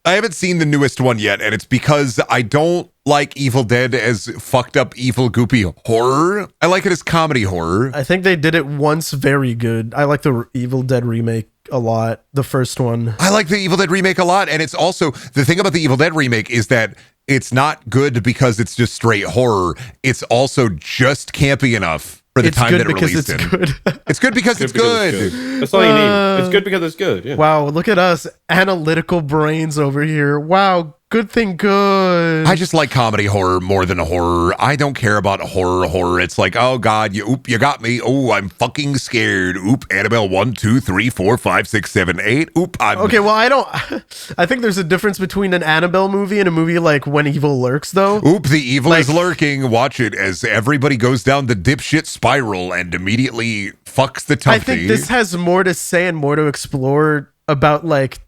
I haven't seen the newest one yet, and it's because I don't like Evil Dead as fucked up, evil, goopy horror. I like it as comedy horror. I think they did it once very good. I like the Evil Dead remake a lot, the first one. I like the Evil Dead remake a lot, and it's also the thing about the Evil Dead remake is that it's not good because it's just straight horror. It's also just campy enough for the time that it released in. Good. It's good because it's good. That's all you need. It's good because it's good. Yeah. Wow, look at us, analytical brains over here. Wow, good thing good. I just like comedy horror more than horror. I don't care about horror. It's like, oh god, you got me. Oh, I'm fucking scared. Oop, Annabelle 1, 2, 3, 4, 5, 6, 7, 8. Oop, I'm Okay, well, I think there's a difference between an Annabelle movie and a movie like When Evil Lurks, though. Oop, the evil is Like- lurking. Watch it as everybody goes down the dipshit spiral and immediately fucks the tumpy. I think this has more to say and more to explore about like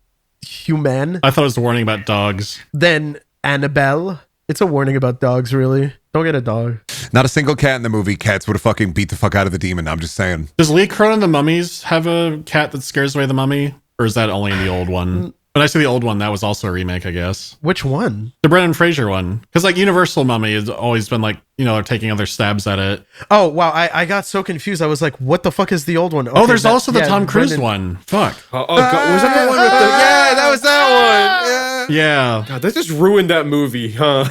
human I thought it was a warning about dogs. than Annabelle. It's a warning about dogs, really. Don't get a dog. Not a single cat in the movie. Cats would have fucking beat the fuck out of the demon. I'm just saying. Does Lee Cronin The Mummies have a cat that scares away the mummy? Or is that only in the old one? When I say the old one, that was also a remake, I guess. Which one? The Brendan Fraser one. Because like Universal Mummy has always been like, they're taking other stabs at it. Oh, wow. I got so confused. I was like, what the fuck is the old one? Oh, Okay, there's also the yeah, Tom Cruise Brendan- one. Fuck. God, was that the one with the? Yeah, that was that one. Yeah. Yeah. God, that just ruined that movie, huh?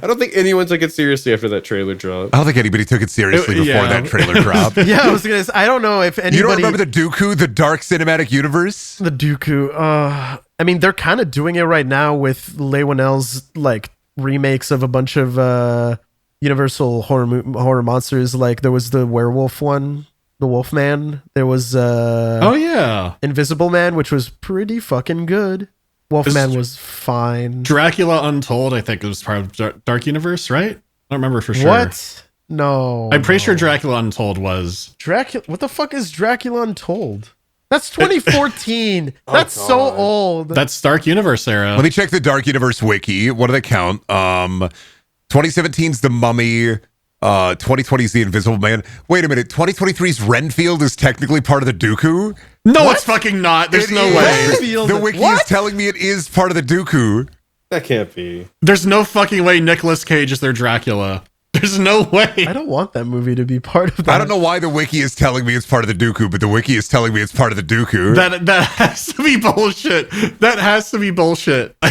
I don't think anyone took it seriously after that trailer drop. I don't think anybody took it seriously before Yeah. that trailer dropped. Yeah, I was gonna say, I don't know if anybody... You don't remember the Dooku, the Dark Cinematic Universe? The Dooku. I mean, they're kind of doing it right now with Leigh Whannell's like remakes of a bunch of Universal horror monsters. Like there was the werewolf one, the Wolfman. There was Oh, yeah. Invisible Man, which was pretty fucking good. Wolfman was fine. Dracula Untold, I think it was part of Dark Universe, right? I don't remember for sure. What? No. I'm pretty sure Dracula Untold was. Dracula. What the fuck is Dracula Untold? That's 2014. That's so old. That's Dark Universe era. Let me check the Dark Universe wiki. What do they count? 2017's The Mummy. 2020's The Invisible Man. Wait a minute. 2023's Renfield is technically part of the Dooku? No, it's fucking not. There's It no is. way. Renfield. The wiki What? is telling me it is part of the Dooku. That can't be. There's no fucking way Nicolas Cage is their Dracula. There's no way. I don't want that movie to be part of that. I don't know why the wiki is telling me it's part of the Dooku, but the wiki is telling me it's part of the Dooku. That has to be bullshit. That has to be bullshit. I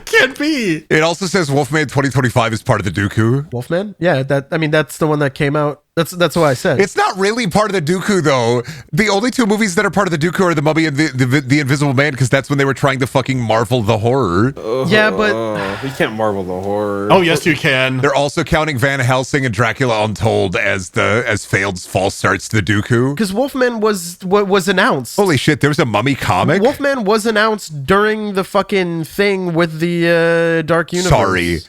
can't can't be. It also says Wolfman 2025 is part of the Dooku. Wolfman? Yeah, that's the one that came out. That's what I said. It's not really part of the Dooku, though. The only two movies that are part of the Dooku are The Mummy and the Invisible Man, because that's when they were trying to fucking marvel the horror. Yeah, but we can't marvel the horror. Oh, yes, you can. They're also counting Van Helsing and Dracula Untold as failed false starts to the Dooku. because Wolfman was announced. Holy shit, there was a Mummy comic? Wolfman was announced during the fucking thing with the Dark Universe. Sorry.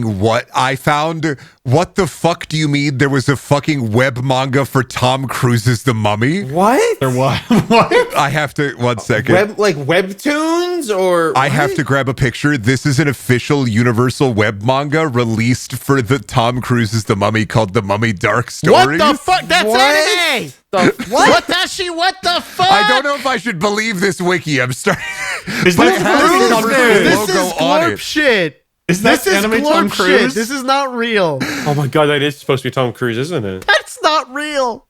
What I found? What the fuck do you mean there was a fucking web manga for Tom Cruise's The Mummy? What? There what? What? I have to, one second. Webtoons or I have to grab a picture. This is an official Universal web manga released for the Tom Cruise's The Mummy called The Mummy Dark Stories. What the fuck? That's anime! What the fuck? I don't know if I should believe this wiki. I'm starting. Is But that it has Tom the Cruise? Universal This is logo on glorp it. shit. Is that This is anime Tom glorp Cruise? shit. This is not real. Oh my god, that is supposed to be Tom Cruise, isn't it? That's not real.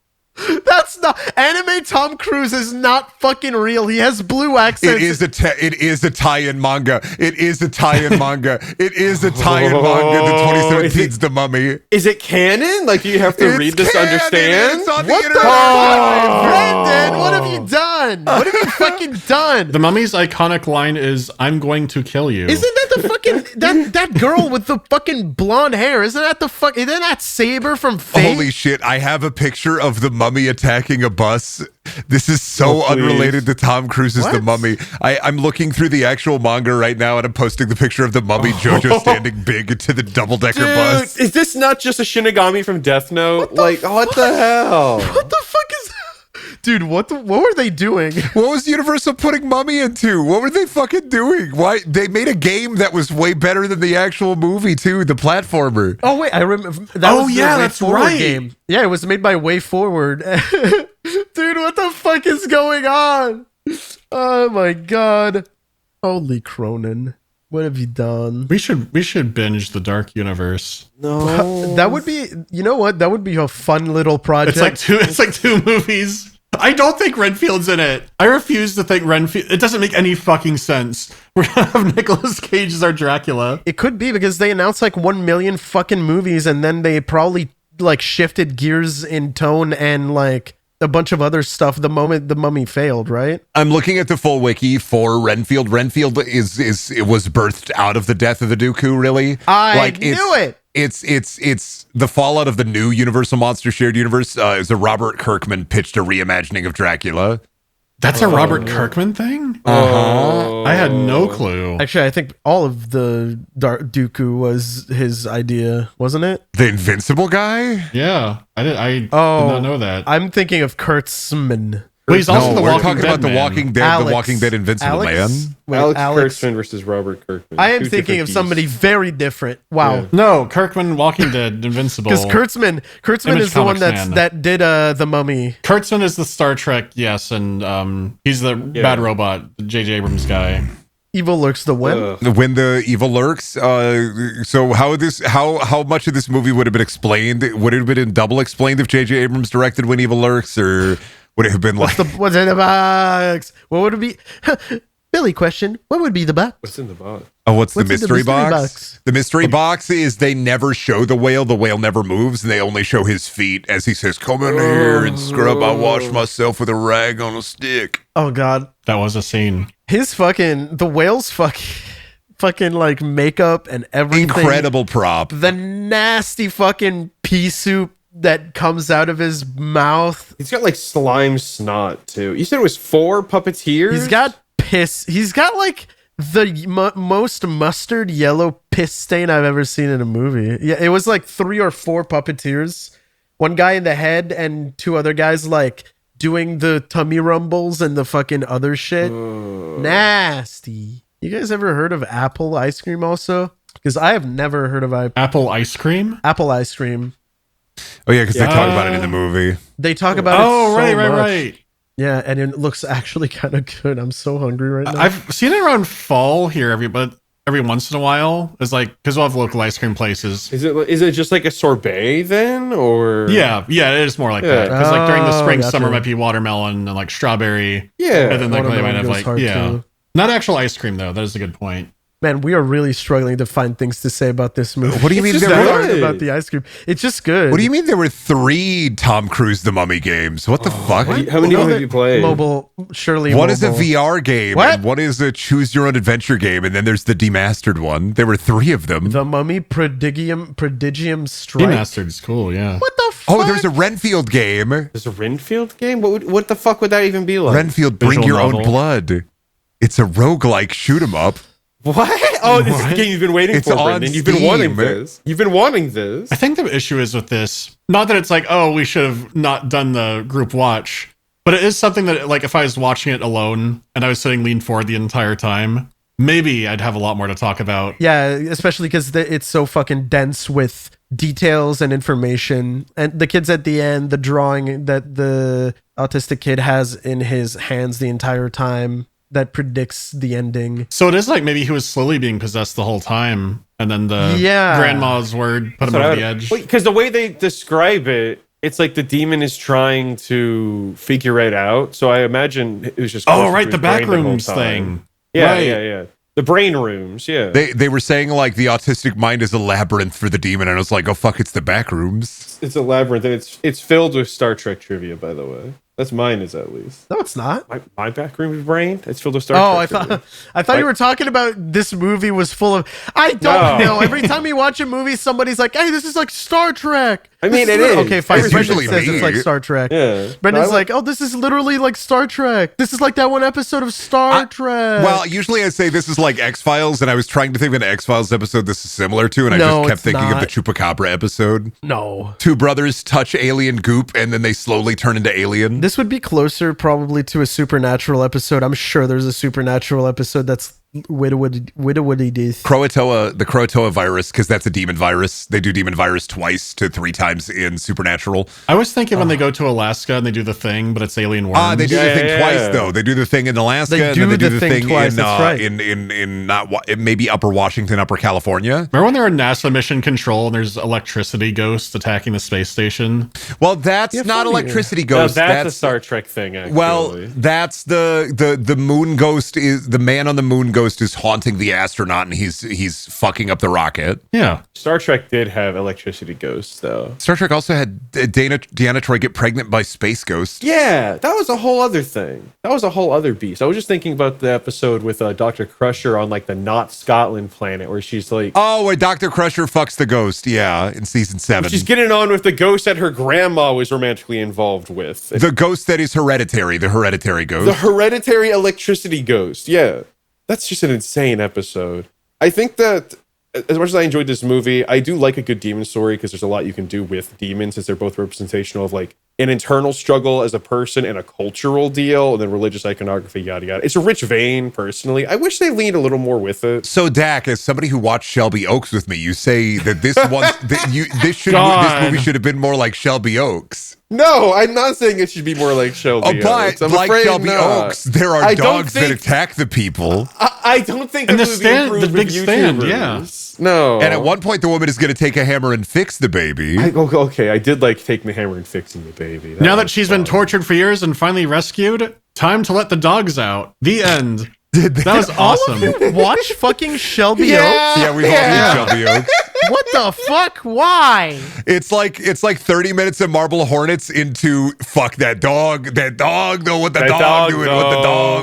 That's not anime. Tom Cruise is not fucking real. He has blue accents. It is a tie-in manga. It is a tie-in manga. It is a tie-in manga. The 2017's The Mummy. Is it canon? Like, do you have to It's read this to canon. understand? It's on the What the internet. fuck, Brendan? What have you done? What have you fucking done? The Mummy's iconic line is, "I'm going to kill you." Isn't that the fucking that girl with the fucking blonde hair? Isn't that Saber from Fate? Holy shit, I have a picture of the Mummy attacking a bus. This is so Oh, please. unrelated to Tom Cruise's The What? Mummy. I'm looking through the actual manga right now, and I'm posting the picture of the Mummy Jojo standing big into the double-decker Dude, bus. is this not just a Shinigami from Death Note? What the hell? What the fuck is dude? What were they doing? What was Universal putting Mummy into? What were they fucking doing? Why they made a game that was way better than the actual movie too, the platformer. Oh wait, I remember. That Oh, was the yeah, Way that's Forward right. game. Yeah, it was made by Way Forward. Dude, what the fuck is going on? Oh my god! Holy Cronin, what have you done? We should binge the Dark Universe. No. That would be. You know what? That would be a fun little project. It's like two movies. I don't think Renfield's in it. I refuse to think Renfield. It doesn't make any fucking sense. We're gonna have Nicolas Cage as our Dracula. It could be because they announced like 1 million fucking movies, and then they probably like shifted gears in tone and like a bunch of other stuff the moment the Mummy failed, right? I'm looking at the full wiki for Renfield. Renfield it was birthed out of the death of the Dooku, really. I knew it. It's the fallout of the new Universal Monster Shared Universe. Is a Robert Kirkman pitched a reimagining of Dracula. That's a Robert Kirkman thing? I had no clue. Actually, I think all of the Dooku was his idea, wasn't it? The Invincible guy? Yeah, I did Oh, not know that. I'm thinking of Kurtzman. But he's also the we're Walking talking Dead about the man. Walking Dead, Alex. the Walking Dead Invincible Alex? Man. Wait, Alex Kurtzman versus Robert Kirkman. I am Two thinking different of beasts. somebody very different. Wow. Yeah. No, Kirkman, Walking Dead, Invincible. Because Kurtzman Image is the one Comics man. that did the Mummy. Kurtzman is the Star Trek, yes, and he's the bad robot, J.J. Abrams guy. Evil Lurks the when? When the Evil Lurks. So how much of this movie would have been explained? Would it have been double explained if J.J. Abrams directed When Evil Lurks, or would it have been like What's in the box? What would it be? Billy question. What would be the box? What's in the box? oh, what's the What's in the mystery mystery box? box? The mystery box is they never show the whale never moves, and they only show his feet as he says, "Come in here and scrub. I wash myself with a rag on a stick." Oh god. That was a scene. His the whale's fucking like makeup and everything. Incredible prop. The nasty fucking pea soup that comes out of his mouth. He's got like slime snot too. You said it was 4 puppeteers? He's got piss. He's got like the most mustard yellow piss stain I've ever seen in a movie. Yeah, it was like 3 or 4 puppeteers. One guy in the head and 2 other guys like doing the tummy rumbles and the fucking other shit. Nasty. You guys ever heard of apple ice cream also? Because I have never heard of Apple ice cream? apple ice cream. Oh yeah, because they talk about it in the movie. They talk about Oh, it so right, much. right. Yeah, and it looks actually kind of good. I'm so hungry right now. I've seen it around fall here every once in a while. It's like, because we'll have local ice cream places. Is it just like a sorbet then, or Yeah, it is more like Yeah. that. Because like during the Oh, spring, gotcha. summer might be watermelon and like strawberry. Yeah. And then like they Watermelon might have goes like, hard, too. Not actual ice cream though. That is a good point. Man, we are really struggling to find things to say about this movie. What do you mean just there good. were? About the ice cream? It's just good. What do you mean there were 3 Tom Cruise The Mummy games? What the fuck? How many have you played? Mobile, surely. One is a mobile. VR game, What? and one is a choose your own adventure game, and then there's the demastered one. There were 3 of them. The Mummy Prodigium Strike. Remastered's cool, yeah. What the fuck? Oh, there's a Renfield game. There's a Renfield game? What the fuck would that even be like? Renfield, bring Visual your own novel. blood. It's a roguelike shoot 'em up. What? Oh, this is the game you've been waiting It's for, on Brendan. You've been wanting Steam. this. You've been wanting this. I think the issue is with this, not that it's like, oh, we should have not done the group watch, but it is something that, like, if I was watching it alone and I was sitting lean forward the entire time, maybe I'd have a lot more to talk about. Yeah, especially because it's so fucking dense with details and information. And the kids at the end, the drawing that the autistic kid has in his hands the entire time that predicts the ending. So it is like maybe he was slowly being possessed the whole time, and then the Yeah. grandma's word put him over the edge. Because the way they describe it, it's like the demon is trying to figure it out. So I imagine it was just. Oh, closer right, to the his brain back whole rooms time. thing. Yeah, Right. yeah. The brain rooms, yeah. They were saying like the autistic mind is a labyrinth for the demon, and I was like, oh fuck, it's the back rooms. It's a labyrinth, and it's filled with Star Trek trivia, by the way. That's mine, is at least. No, it's not. My back room brain? It's filled with Star Oh, I Trek trivia. thought you Like- were talking about this movie was full of. I don't No. know. Every time you watch a movie, somebody's like, "Hey, this is like Star Trek." I mean, This it is. Okay, fine. It's Brendan usually says me. it's like Star Trek. Yeah. Brendan's No, I like, "Oh, this is literally like Star Trek. This is like that one episode of Star Trek." Well, usually I say this is like X-Files, and I was trying to think of an X-Files episode this is similar to, and I No, just kept it's thinking of the not. Chupacabra episode. no. 2 brothers touch alien goop, and then they slowly turn into alien. This would be closer probably to a supernatural episode. I'm sure there's a supernatural episode that's Widowwoody Death. Croatoa, the Croatoa virus, because that's a demon virus. They do demon virus 2 to 3 times in Supernatural. I was thinking when they go to Alaska and they do the thing, but it's alien worms. They do the thing twice though. They do the thing in Alaska, They and then do they do the the thing thing twice, in that's right. in not maybe Upper Washington, Upper California. Remember when they were in NASA mission control and there's electricity ghosts attacking the space station? Well, that's Yeah, not funny. electricity No, ghost. that's a Star Trek thing, actually. Well, that's the moon ghost is the man on the moon ghost is haunting the astronaut, and he's fucking up the rocket. Yeah. Star Trek did have electricity ghosts, though. Star Trek also had Deanna Troi get pregnant by space ghost. Yeah, that was a whole other thing. That was a whole other beast. I was just thinking about the episode with Dr. Crusher on like the not Scotland planet, where she's like, Oh, where Dr. Crusher fucks the ghost, yeah, in season 7. she's getting on with the ghost that her grandma was romantically involved with. The ghost that is hereditary, the hereditary ghost. The hereditary electricity ghost. Yeah. That's just an insane episode. I think that as much as I enjoyed this movie, I do like a good demon story because there's a lot you can do with demons, as they're both representational of like an internal struggle as a person and a cultural deal, and then religious iconography, yada yada. It's a rich vein, personally. I wish they leaned a little more with it. So Dak, as somebody who watched Shelby Oaks with me, you say that this this God. movie should have been more like Shelby Oaks. No, I'm not saying it should be more like Shelby. But Oaks. I'm like afraid Shelby not. Oaks, there are I don't dogs that think- attack the people. I don't think And the the movie stand- improved the big with stand, YouTubers. No. And at one point, the woman is going to take a hammer and fix the baby. Okay, I did like taking the hammer and fixing the baby. Now that was she's been fun. tortured for years and finally rescued, time to let the dogs out. The end. Did That was awesome. Watch fucking Shelby Oaks. Yeah, we've all seen Shelby Oaks. What the fuck? Why? It's like 30 minutes of Marble Hornets into fuck that dog though, what the That dog dog, doing, though.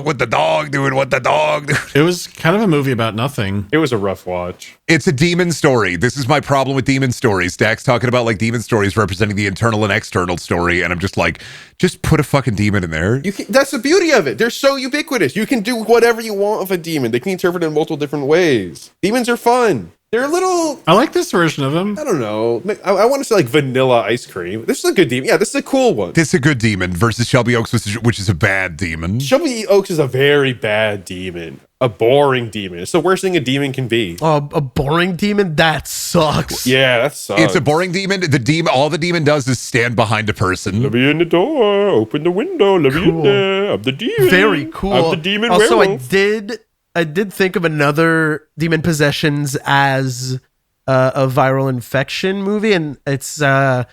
what the dog doing. It was kind of a movie about nothing. It was a rough watch. It's a demon story. This is my problem with demon stories. Dak's talking about like demon stories representing the internal and external story, and I'm just like, just put a fucking demon in there. That's the beauty of it. They're so ubiquitous. You can do whatever you want of a demon. They can interpret it in multiple different ways. Demons are fun. They're a little, I like this version of him. I don't know. I want to say like vanilla ice cream. This is a good demon. Yeah, this is a cool one. This is a good demon versus Shelby Oaks, which is a bad demon. Shelby Oaks is a very bad demon. A boring demon. It's the worst thing a demon can be. Oh, a boring demon? That sucks. Yeah, that sucks. It's a boring demon. All the demon does is stand behind a person. Let me in the door. Open the window. Let me in Cool. there. I'm the demon. Very cool. I'm the demon Also, werewolf. I did think of another Demon Possessions as a viral infection movie, and it's the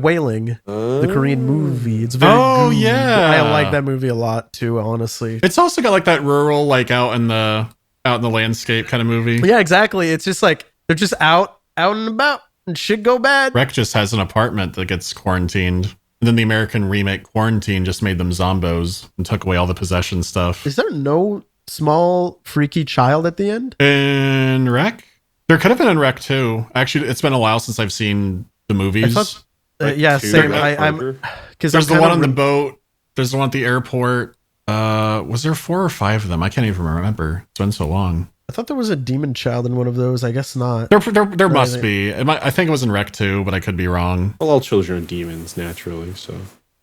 Wailing, the Korean movie. It's very Oh, good. yeah. I like that movie a lot too, honestly. It's also got like that rural, like out in the out in the landscape kind of movie. Yeah, exactly. It's just like they're just out and about, and shit go bad. Rec just has an apartment that gets quarantined. And then the American remake Quarantine just made them zombos and took away all the possession stuff. Is there no small freaky child at the end? In Rec? There could have been in Rec too. Actually, it's been a while since I've seen the movies. Yeah, same. I'm because there's the one on the boat. There's the one at the airport. Was there 4 or 5 of them? I can't even remember. It's been so long. I thought there was a demon child in one of those. I guess not. There must be. I think it was in Rec 2, but I could be wrong. Well, all children are demons naturally. So,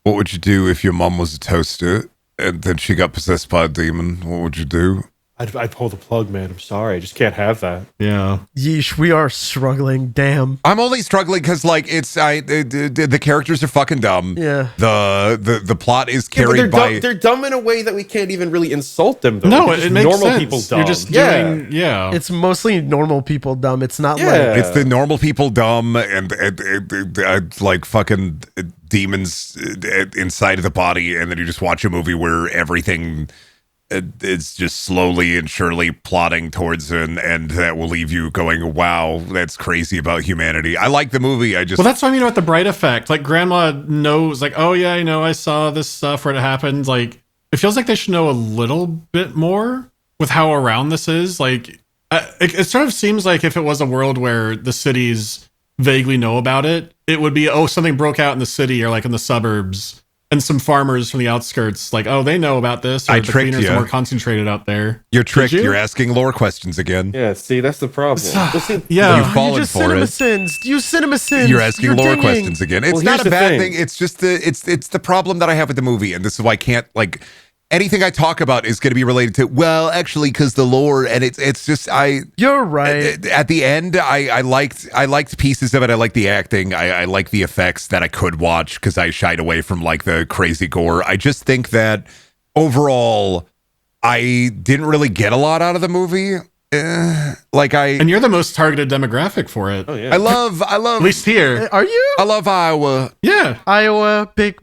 What would you do if your mom was a toaster and then she got possessed by a demon? What would you do? I'd pull the plug, man. I'm sorry. I just can't have that. Yeah. Yeesh, we are struggling. Damn. I'm only struggling because like the characters are fucking dumb. Yeah. The plot is Yeah, but carried by. they're dumb in a way that we can't even really insult them. Though. No, They're just it makes normal sense. people dumb. You're just doing, yeah. It's mostly normal people dumb. It's not Yeah. like It's the normal people dumb and like fucking demons inside of the body, and then you just watch a movie where everything is just slowly and surely plotting towards an end that will leave you going, wow, that's crazy about humanity. I like the movie. Well, that's what I mean about the bright effect. Like, grandma knows, like, oh yeah, I saw this stuff where it happened. Like, it feels like they should know a little bit more with how around this is. Like, it sort of seems like if it was a world where the cities vaguely know about it, it would be, oh, something broke out in the city or like in the suburbs. And some farmers from the outskirts, like, oh, they know about this. Or I the tricked cleaners you. are more concentrated out there. You're tricked. Did you? You're asking lore questions again. Yeah, see, that's the problem. Well, see, Yeah. You've fallen you just for cinema it. sins. You cinema sins. You're asking lore dinging. questions again. It's Well, not here's a the bad thing. thing. It's just it's the problem that I have with the movie, and this is why I can't like anything I talk about is going to be related to actually because the lore, and it's just You're right. at the end I liked pieces of it. I liked the acting. I like the effects that I could watch because I shied away from like the crazy gore. I just think that overall I didn't really get a lot out of the movie. And you're the most targeted demographic for it. oh yeah. I love At least here. Are you? I love Iowa. Yeah. Iowa, big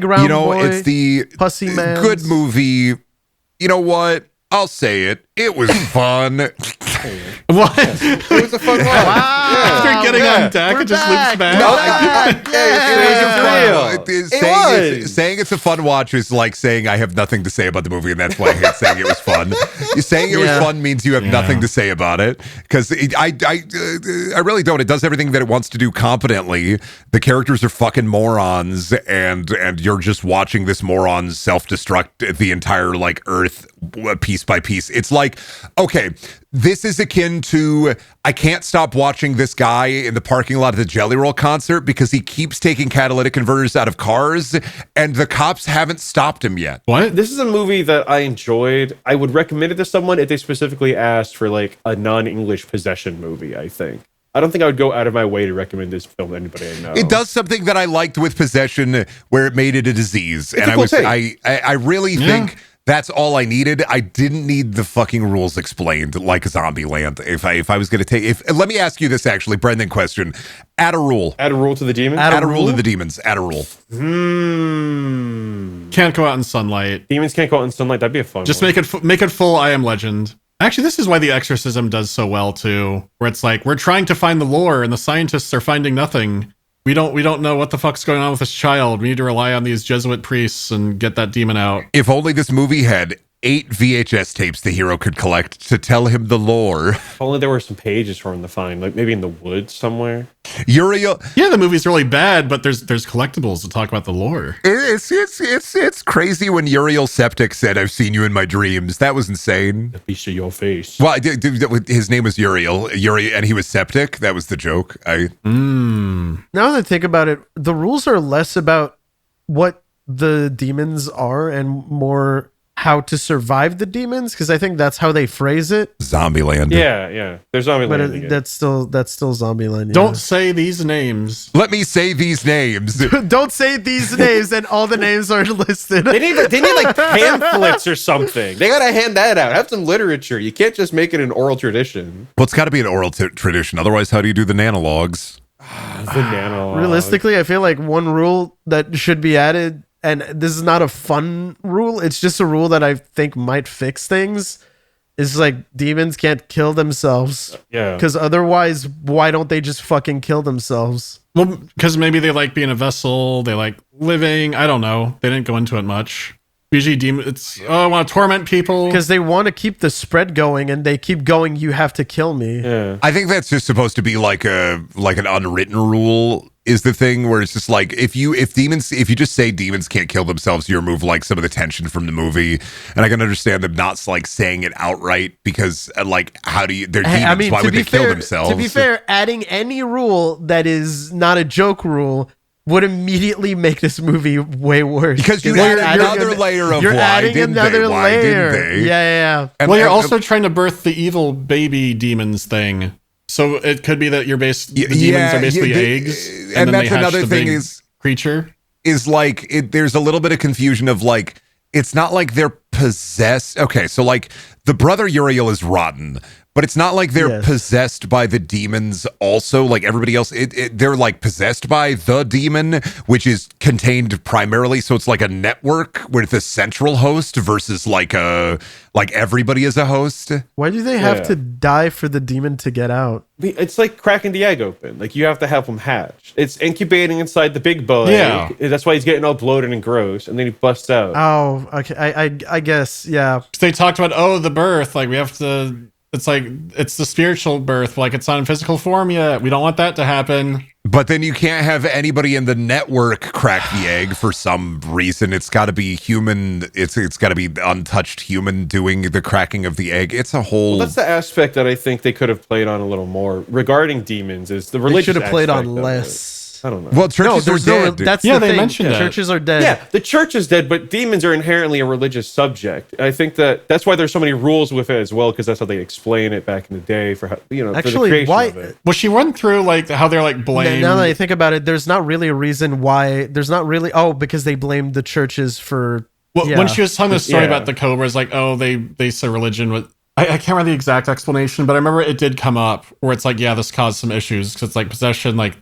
round boy. It's the Pussy man. good movie. You know what? I'll say it. It was fun. What? It was a fun one. After getting on deck, it just loops back. Saying it's a fun watch is like saying I have nothing to say about the movie, and that's why I hate saying it was fun. Saying it was fun means you have nothing to say about it, because I really don't. It does everything that it wants to do competently. The characters are fucking morons, and you're just watching this moron self-destruct the entire like Earth piece by piece. It's like, okay, this is akin to I can't stop watching this guy in the parking lot of the Jelly Roll concert because he keeps taking catalytic converters out of cars and the cops haven't stopped him yet. What? This is a movie that I enjoyed. I would recommend it to someone if they specifically asked for like a non-English possession movie, I think. I don't think I would go out of my way to recommend this film to anybody I know. It does something that I liked with Possession where it made it a disease. It's And a cool thing. I really think that's all I needed. I didn't need the fucking rules explained like Zombieland. If I was going to let me ask you this actually, Brendan, question. Add a rule. Add a rule to the demon? Add a rule to the demons. Add a rule. Can't go out in sunlight. Demons can't go out in sunlight. That'd be a fun Just one. make it full I Am Legend. Actually, this is why The Exorcism does so well too, where it's like we're trying to find the lore and the scientists are finding nothing. We don't know what the fuck's going on with this child. We need to rely on these Jesuit priests and get that demon out. If only this movie had 8 VHS tapes the hero could collect to tell him the lore. If only there were some pages for him to find, like maybe in the woods somewhere. Uriel, Yeah, the movie's really bad, but there's collectibles to talk about the lore. it's crazy when Uriel Septic said, "I've seen you in my dreams." That was insane. The piece of your face. Well, his name was Uriel, and he was septic. That was the joke. Now that I think about it, the rules are less about what the demons are and more how to survive the demons, because I think that's how they phrase it. Zombieland. Yeah. There's zombie But land again. that's still Zombieland. Yeah. Don't say these names. Let me say these names. Don't say these names, and all the names are listed. They need like pamphlets or something. They gotta hand that out. Have some literature. You can't just make it an oral tradition. Well, it's got to be an oral tradition. Otherwise, how do you do the nanologues? The nano. Realistically, I feel like one rule that should be added, and this is not a fun rule, it's just a rule that I think might fix things, Is like demons can't kill themselves. Yeah. Because otherwise, why don't they just fucking kill themselves? Well, because maybe they like being a vessel, they like living. I don't know. They didn't go into it much. Usually, it's I want to torment people Because they want to keep the spread going, and they keep going. You have to kill me. Yeah. I think that's just supposed to be like an unwritten rule is the thing where it's just like if you just say demons can't kill themselves, you remove like some of the tension from the movie. And I can understand them not like saying it outright because like how do you they're demons, why would they kill themselves? To be fair, adding any rule that is not a joke rule would immediately make this movie way worse. Because you add another layer of you're why adding didn't another they? Why layer. didn't they? Yeah. And, well, you're also trying to birth the evil baby demons thing. So it could be that the demons are basically eggs, and then that's they hatch another the thing big is creature. Is like there's a little bit of confusion of like it's not like they're possessed. Okay, so like the brother Uriel is rotten, but it's not like they're possessed by the demons also like everybody else. They're like possessed by the demon, which is contained primarily. So it's like a network with a central host versus like everybody is a host. Why do they have to die for the demon to get out? It's like cracking the egg open. Like you have to help him hatch. It's incubating inside the big boy. Yeah. That's why he's getting all bloated and gross, and then he busts out. Oh, okay. I guess, yeah. They talked about the birth. Like we have to. It's like it's the spiritual birth. Like it's not in physical form yet. We don't want that to happen. But then you can't have anybody in the network crack the egg for some reason. It's got to be human. It's got to be untouched human doing the cracking of the egg. It's a whole. Well, that's the aspect that I think they could have played on a little more regarding demons. Is the religious? They should have played on aspect of less. I don't know. Well, churches are dead. That's Yeah, the they thing. mentioned that. Churches are dead. Yeah, the church is dead, but demons are inherently a religious subject. I think that's why there's so many rules with it as well, because that's how they explain it back in the day for how, for the Actually, creation why? of it. Well, she went through like how they're like blamed. Now that I think about it, there's not really a reason why. There's not really. Oh, because they blamed the churches for. Well, yeah. when she was telling the story Yeah. about the cobras, like, they said religion was. I can't remember the exact explanation, but I remember it did come up where it's like, yeah, this caused some issues because it's like possession, like.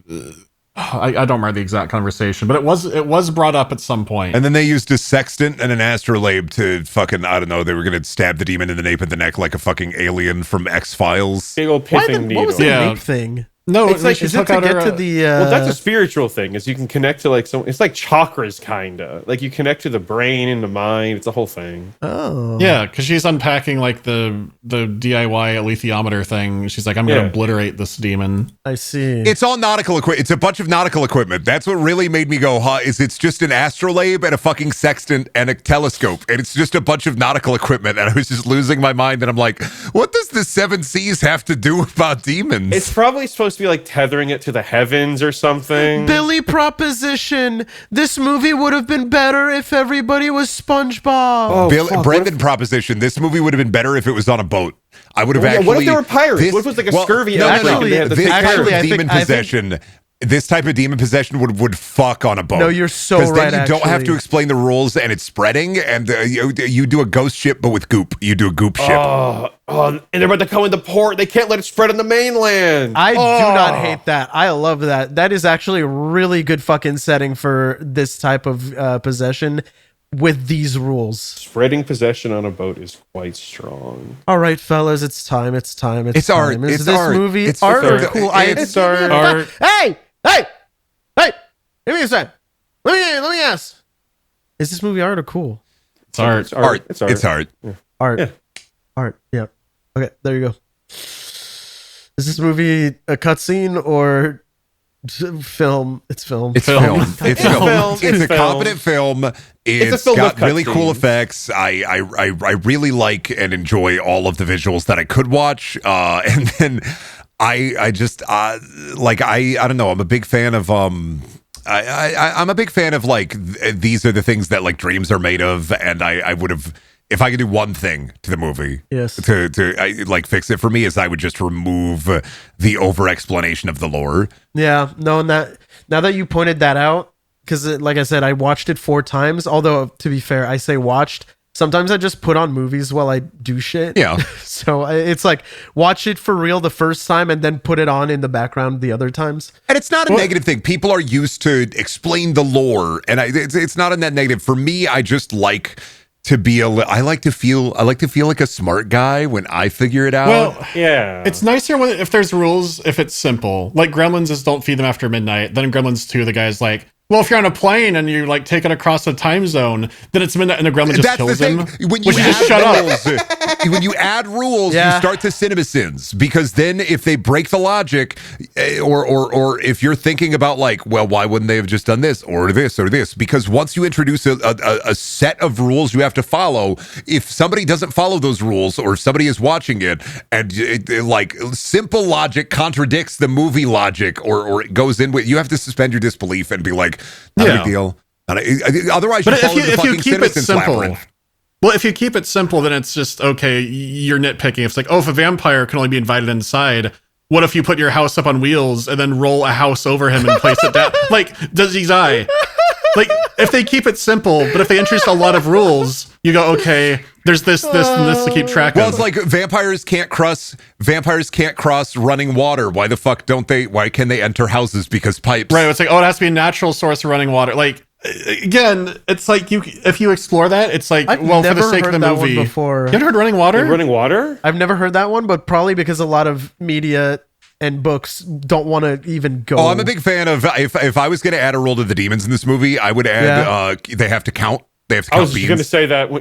I don't remember the exact conversation, but it was brought up at some point. And then they used a sextant and an astrolabe to fucking, I don't know, they were going to stab the demon in the nape of the neck like a fucking alien from X-Files. Big old Why pissing what was needle. the Yeah. nape thing? No, It's like- she Is it took to out get her, to the? Well, that's a spiritual thing. Is you can connect to like some. It's like chakras, kinda. Like you connect to the brain and the mind. It's a whole thing. Oh, yeah, because she's unpacking like the DIY alethiometer thing. She's like, I'm going to Yeah. obliterate this demon. I see. It's all nautical equipment. It's a bunch of nautical equipment. That's what really made me go, huh? Is it's just an astrolabe and a fucking sextant and a telescope. And it's just a bunch of nautical equipment. And I was just losing my mind. And I'm like, what does the seven seas have to do about demons? It's probably supposed to be like tethering it to the heavens or something. Billy proposition. This movie would have been better if everybody was SpongeBob. Oh, Brendan proposition. This movie would have been better if it was on a boat. I would have Well, yeah, actually. what if they were pirates? What if it was like a scurvy outbreak and they had to This take type care of of it? demon possession. This type of demon possession would fuck on a boat. No, you're so Because then right, you don't have to actually. explain the rules and it's spreading. And you do a ghost ship, but with goop. You do a goop ship. Oh, and they're about to come into port. They can't let it spread on the mainland. I do not hate that. I love that. That is actually a really good fucking setting for this type of possession with these rules. Spreading possession on a boat is quite strong. All right, fellas, it's time. It's time. It's time. art. Is It's this art. movie It's art or art. cool? It's art. Hey! Give me a sec. Let me ask. Is this movie art or cool? It's art. It's art. It's art. It's art. Art. Yeah. Art. Yeah. Okay, there you go. Is this movie a cutscene or film? It's film. It's Film. film. It's film. film. It's It's a film. competent film. It's a film got with really cool cutscenes. effects. I really like and enjoy all of the visuals that I could watch. And then I just like I don't know. I'm a big fan of I'm a big fan of like these are the things that like dreams are made of, and I would have. If I could do one thing to the movie, Yes. to like fix it for me, is I would just remove the over explanation of the lore. Yeah, no, and that now that you pointed that out, because like I said, I watched it 4 times. Although to be fair, I say watched. Sometimes I just put on movies while I do shit. Yeah. So it's like watch it for real the first time and then put it on in the background the other times. And it's not a negative thing. People are used to explain the lore, and it's not a net negative. For me, I just like to be I like to feel like a smart guy when I figure it out. Well, Yeah. it's nicer if there's rules, if it's simple. Like Gremlins is don't feed them after midnight. Then in Gremlins 2, the guy's like, well, if you're on a plane and you're like taken across a time zone, then it's midnight and the gremlin just kills him. When you just shut up. When you add rules, you start to CinemaSins, because then if they break the logic, or if you're thinking about like, well, why wouldn't they have just done this or this or this? Because once you introduce a set of rules you have to follow, if somebody doesn't follow those rules, or somebody is watching it and like simple logic contradicts the movie logic, or it goes in with, you have to suspend your disbelief and be like, not a big deal. Otherwise, but if you keep it simple, labyrinth. well, if you keep it simple, then it's just okay. You're nitpicking. It's like, oh, if a vampire can only be invited inside, what if you put your house up on wheels and then roll a house over him and place it down? Like, does he die? Like, if they keep it simple, but if they introduce a lot of rules, you go, okay, there's this, and this to keep track of. Well, it's like vampires can't cross running water. Why the fuck don't they? Why can they enter houses? Because pipes. Right. It's like, oh, it has to be a natural source of running water. Like, again, it's like if you explore that, it's like, I've well, for never the sake heard of the that one movie. before. You ever heard running water? Running water? I've never heard that one, but probably because a lot of media and books don't want to even go. Oh, I'm a big fan of, if I was going to add a rule to the demons in this movie, I would add they have to count. They have to count I was beans. going to say that. Oh,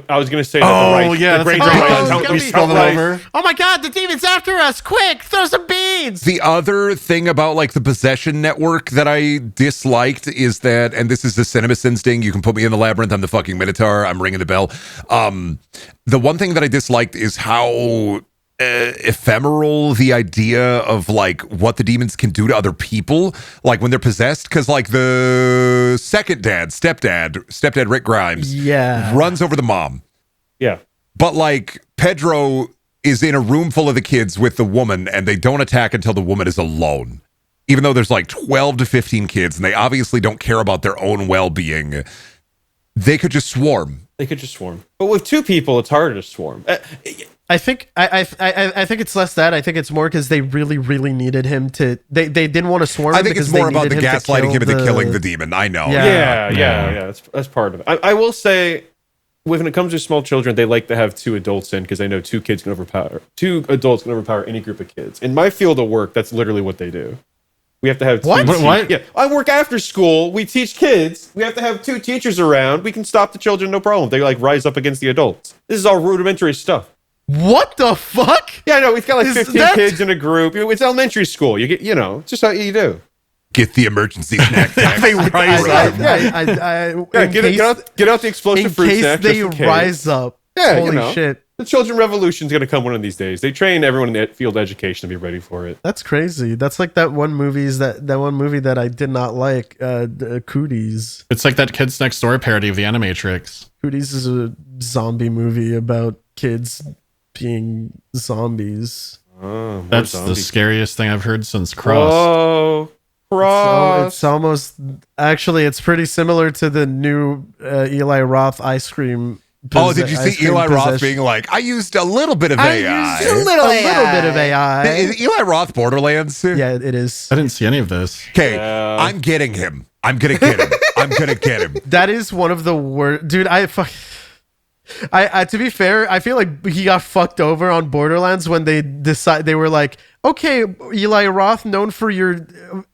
yeah, the that's great a giant great count we spill them over. Oh my god, the demon's after us! Quick, throw some beans! The other thing about like the possession network that I disliked is that, and this is the CinemaSins thing, you can put me in the labyrinth, I'm the fucking Minotaur, I'm ringing the bell. The one thing that I disliked is how ephemeral the idea of like what the demons can do to other people, like when they're possessed, because like the stepdad Rick Grimes runs over the mom, but like Pedro is in a room full of the kids with the woman, and they don't attack until the woman is alone, even though there's like 12 to 15 kids and they obviously don't care about their own well-being. They could just swarm. But with two people, it's harder to swarm. I think it's less that. I think it's more because they really, really needed him to. They didn't want to swarm. I think it's more about the gaslighting him into killing the demon. I know. Yeah. That's part of it. I will say, when it comes to small children, they like to have two adults in, because they know two adults can overpower any group of kids. In my field of work, that's literally what they do. We have to have What? Yeah, I work after school. We teach kids. We have to have two teachers around. We can stop the children, no problem. They like rise up against the adults. This is all rudimentary stuff. What the fuck? Yeah, no, we've got like 15 kids in a group. It's elementary school. You get, it's just how you do. Get the emergency snack pack. They rise up. Get out the explosive fruit snack. In case they rise up. Yeah, Holy shit. The Children Revolution is going to come one of these days. They train everyone in the field education to be ready for it. That's crazy. That's like that one movie that I did not like, Cooties. It's like that Kids Next Door parody of the Animatrix. Cooties is a zombie movie about kids being zombies. Oh, that's the scariest thing I've heard since Cross. Oh, Cross. It's almost, actually, it's pretty similar to the new Eli Roth ice cream. Did you see Eli Roth being like, I used a little bit of AI. A little bit of AI. Is Eli Roth Borderlands? Yeah, it is. I didn't see any of this. Okay, I'm getting him. I'm gonna get him. That is one of the worst, dude. To be fair, I feel like he got fucked over on Borderlands when they were like, okay, Eli Roth, known for your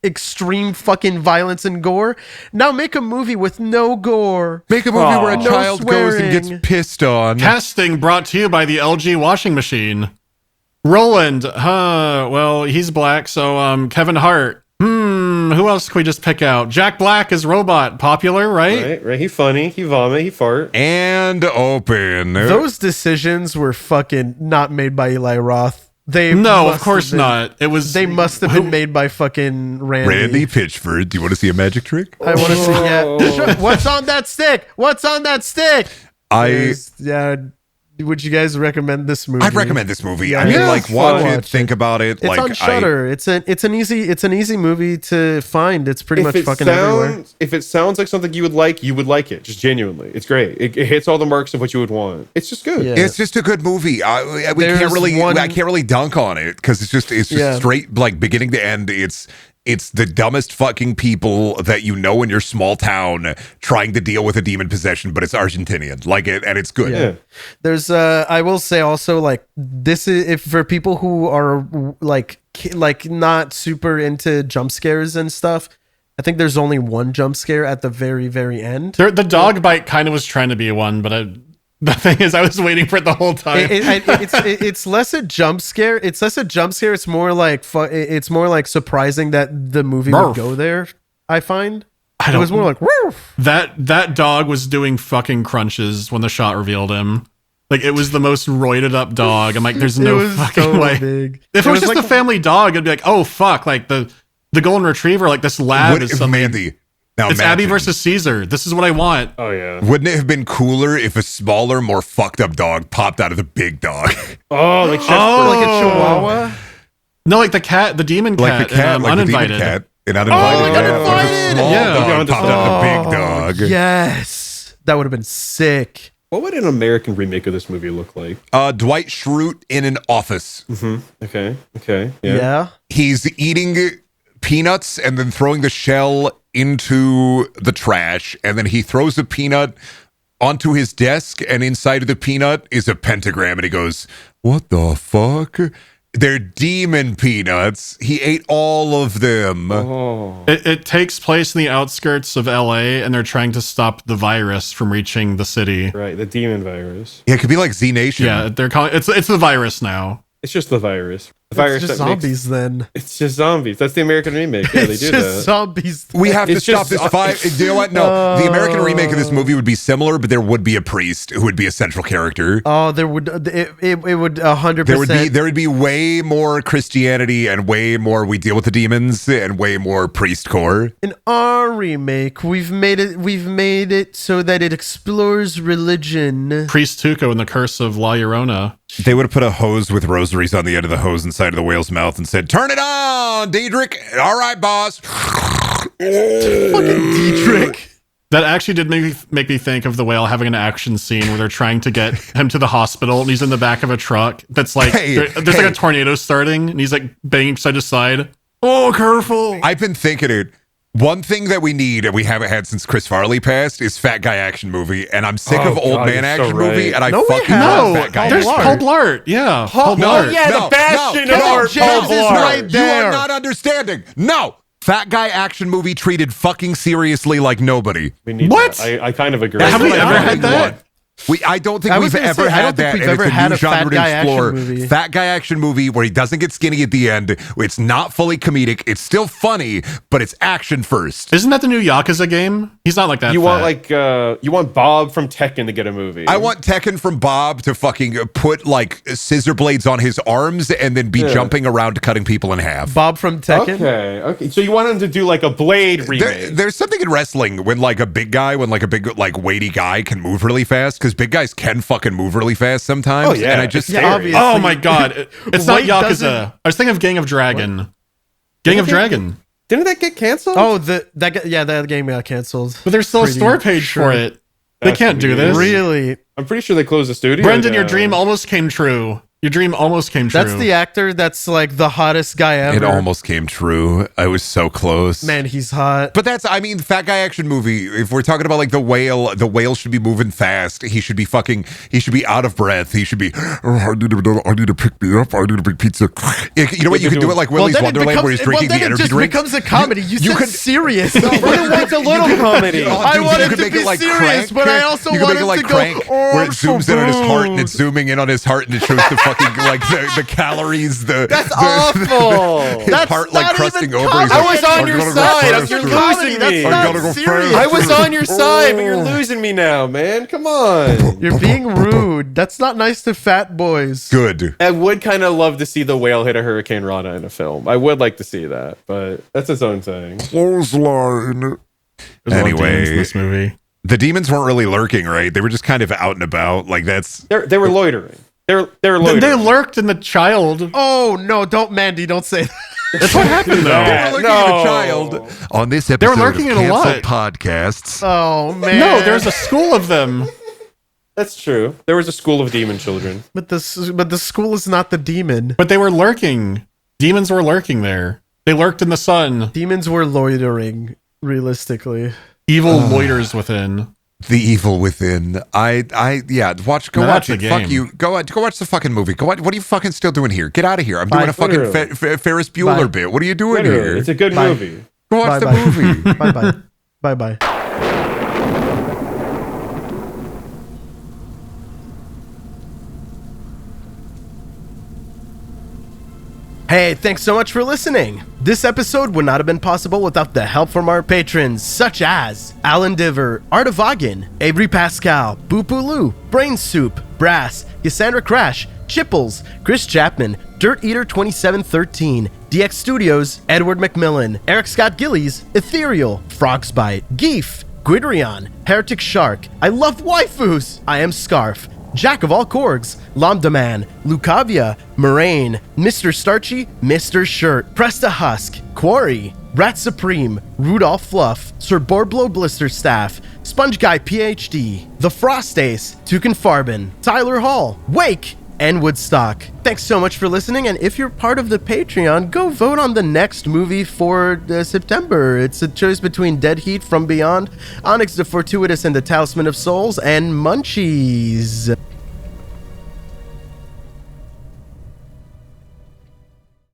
extreme fucking violence and gore, now make a movie with no gore. Make a movie where a child goes and gets pissed on. Casting brought to you by the LG washing machine. Roland, well, he's black, so Kevin Hart. Who else can we just pick out? Jack Black is Robot. Popular, right? Right. He funny. He vomit. He fart. And open. Those decisions were fucking not made by Eli Roth. No, of course not. It was. They must have been made by fucking Randy Pitchford. Do you want to see a magic trick? I want to see. Yeah. What's on that stick? What's on that stick? Would you guys recommend this movie? I'd recommend this movie. Yeah, I mean, like, watch it, think about it. It's like, on Shudder. It's an easy movie to find. It's pretty much fucking everywhere. If it sounds like something you would like it. Just genuinely, it's great. It hits all the marks of what you would want. It's just good. Yeah. It's just a good movie. I can't really dunk on it because it's just straight, like, beginning to end. it's the dumbest fucking people that you know in your small town trying to deal with a demon possession, but it's Argentinian. Like it, and it's good. Yeah. There's I will say also, like, this is if for people who are like not super into jump scares and stuff. I think there's only one jump scare at the very, very end. The dog bite kind of was trying to be one, but the thing is, I was waiting for it the whole time. It's less a jump scare. It's less a jump scare. It's more like it's more like surprising that the movie would go there. I find it was more like woof. That dog was doing fucking crunches when the shot revealed him. Like, it was the most roided up dog. I'm like, there's no fucking way. Big. If it was just like a family dog, it'd be like, oh fuck, like the golden retriever, like this lab is something. Mandy, now it's Abby versus Caesar. This is what I want. Oh yeah. Wouldn't it have been cooler if a smaller, more fucked up dog popped out of the big dog? Oh, like Chef like a Chihuahua. No, like the cat, the demon cat, Like the cat, like Uninvited. the demon cat in Uninvited. like Uninvited! Small Yeah. dog popped out of the big dog. Yes, that would have been sick. What would an American remake of this movie look like? Dwight Schrute in an office. Okay. Yeah. He's eating peanuts and then throwing the shell into the trash, and then he throws a peanut onto his desk, and inside of the peanut is a pentagram, and he goes, "What the fuck? They're demon peanuts. He ate all of them." Oh. It takes place in the outskirts of LA, and they're trying to stop the virus from reaching the city. Right, the demon virus. Yeah, it could be like Z Nation. Yeah, they're calling it's the virus now. It's just the virus. The It's virus just that makes- zombies then. It's just zombies. That's the American remake. Yeah, they It's do just that. zombies. We have to It's stop just- this fight. You know what? No, the American remake of this movie would be similar, but there would be a priest who would be a central character. Oh, there would it would 100%. There would be way more Christianity and way more we deal with the demons and way more priest core. In our remake, we've made it so that it explores religion. Priest Tuco and the Curse of La Llorona. They would have put a hose with rosaries on the end of the hose inside of the whale's mouth and said, "Turn it on, Diedrich. All right, boss." Fucking Dietrich. That actually did make me think of the whale having an action scene where they're trying to get him to the hospital, and he's in the back of a truck that's like there's like a tornado starting, and he's like banging side to side. Oh, careful! I've been thinking it. One thing that we need, and we haven't had since Chris Farley passed, is Fat Guy action movie. And I'm sick of old man you're so action right. movie, and I No, we fucking haven't. love Fat Guy. There's Blart. Paul Blart. Yeah, Paul Blart. yeah, the bastion of Kevin our James Paul is Blart. right You there. are not understanding. No. Fat Guy action movie treated fucking seriously like nobody. We need What? that. I kind of agree. Have we what I ever really had that? want. I don't think I was we've gonna ever say, I don't had think that. we've And ever it's a had new a Fat genre to Guy action explore. movie. Fat Guy action movie where he doesn't get skinny at the end. It's not fully comedic. It's still funny, but it's action first. Isn't that the new Yakuza game? He's not like that. You want fat. you want Bob from Tekken to get a movie. I want Tekken from Bob to fucking put like scissor blades on his arms and then be jumping around cutting people in half. Bob from Tekken. Okay. So you want him to do like a Blade remake? There's something in wrestling when like a big weighty guy can move really fast, because big guys can fucking move really fast sometimes. Oh, yeah. And I just Yeah, obviously. Oh my god, it's not Wait, doesn't- Yakuza. I was thinking of Gang of Dragon. Gang of Dragon. Didn't that get canceled? Oh, that game got canceled. But there's still a Pretty store page sure. for it. They That's can't do weird. this. Really? I'm pretty sure they closed the studio. Brendan, your down. dream almost came true. Your dream almost came true. That's the actor that's like the hottest guy ever. It almost came true. I was so close. Man, he's hot. But Fat Guy action movie. If we're talking about like the whale should be moving fast. He should be out of breath. He should be, I need to pick me up. I need a big pizza. You know what? You could do it like Willy's Wonderland where he's drinking the energy drink. It becomes a comedy. You said serious. But it wants a little comedy. I want it you could to make be it like serious, Crank. but I also you could want make it it like to go, Crank, "Oh, where it I'm so zooms in on his heart and good." it's zooming in on his heart and it shows the fucking like the calories. That's awful. His That's heart like not crusting even over. He's comedy. like, I was on "I'm your gonna go side. fast You're food." losing That's me. not I gotta go serious. fast. I was on your side, but you're losing me now, man. Come on. You're being rude. That's not nice to fat boys. Good. I would kind of love to see the whale hit a Hurricane Rana in a film. I would like to see that, but that's its own thing. Clothesline. There's a lot of Anyway. demons in this movie. The demons weren't really lurking, right? They were just kind of out and about. Like that's They were loitering. They were loitering. They lurked in the child. Oh no! Don't Oh, that. That's what happened though. Yeah. We're looking No. at a child on this episode were lurking of in a lot. Canceled Podcasts. Oh man! No, there's a school of them. That's true. There was a school of demon children. But the school is not the demon. But they were lurking. Demons were lurking there. They lurked in the sun. Demons were loitering, realistically. Evil loiters within. The evil within. Go That's watch the it. game. Fuck you. Go watch the fucking movie. What are you fucking still doing here? Get out of here. I'm doing a fucking Literally. Ferris Bueller bit. What are you doing Literally, here? it's a good movie. Go watch the Bye-bye. movie. Bye-bye. Bye-bye. Hey, thanks so much for listening. This episode would not have been possible without the help from our patrons, such as Alan Diver, Artavagan, Avery Pascal, Boopaloo, Brain Soup, Brass, Cassandra Crash, Chipples, Chris Chapman, Dirt Eater 2713, DX Studios, Edward McMillan, Eric Scott Gillies, Ethereal, Frogsbite, Geef, Guidrion, Heretic Shark, I Love Waifus, I Am Scarf, Jack of all Korgs, Lambda Man, Lucavia, Moraine, Mr. Starchy, Mr. Shirt, Presta Husk, Quarry, Rat Supreme, Rudolph Fluff, Sir Borblow Blister Staff, Sponge Guy PhD, The Frost Ace, Tukin Farbin, Tyler Hall, Wake, and Woodstock. Thanks so much for listening, and if you're part of the Patreon, go vote on the next movie for September. It's a choice between Dead Heat from Beyond, Onyx the Fortuitous and the Talisman of Souls, and Munchies.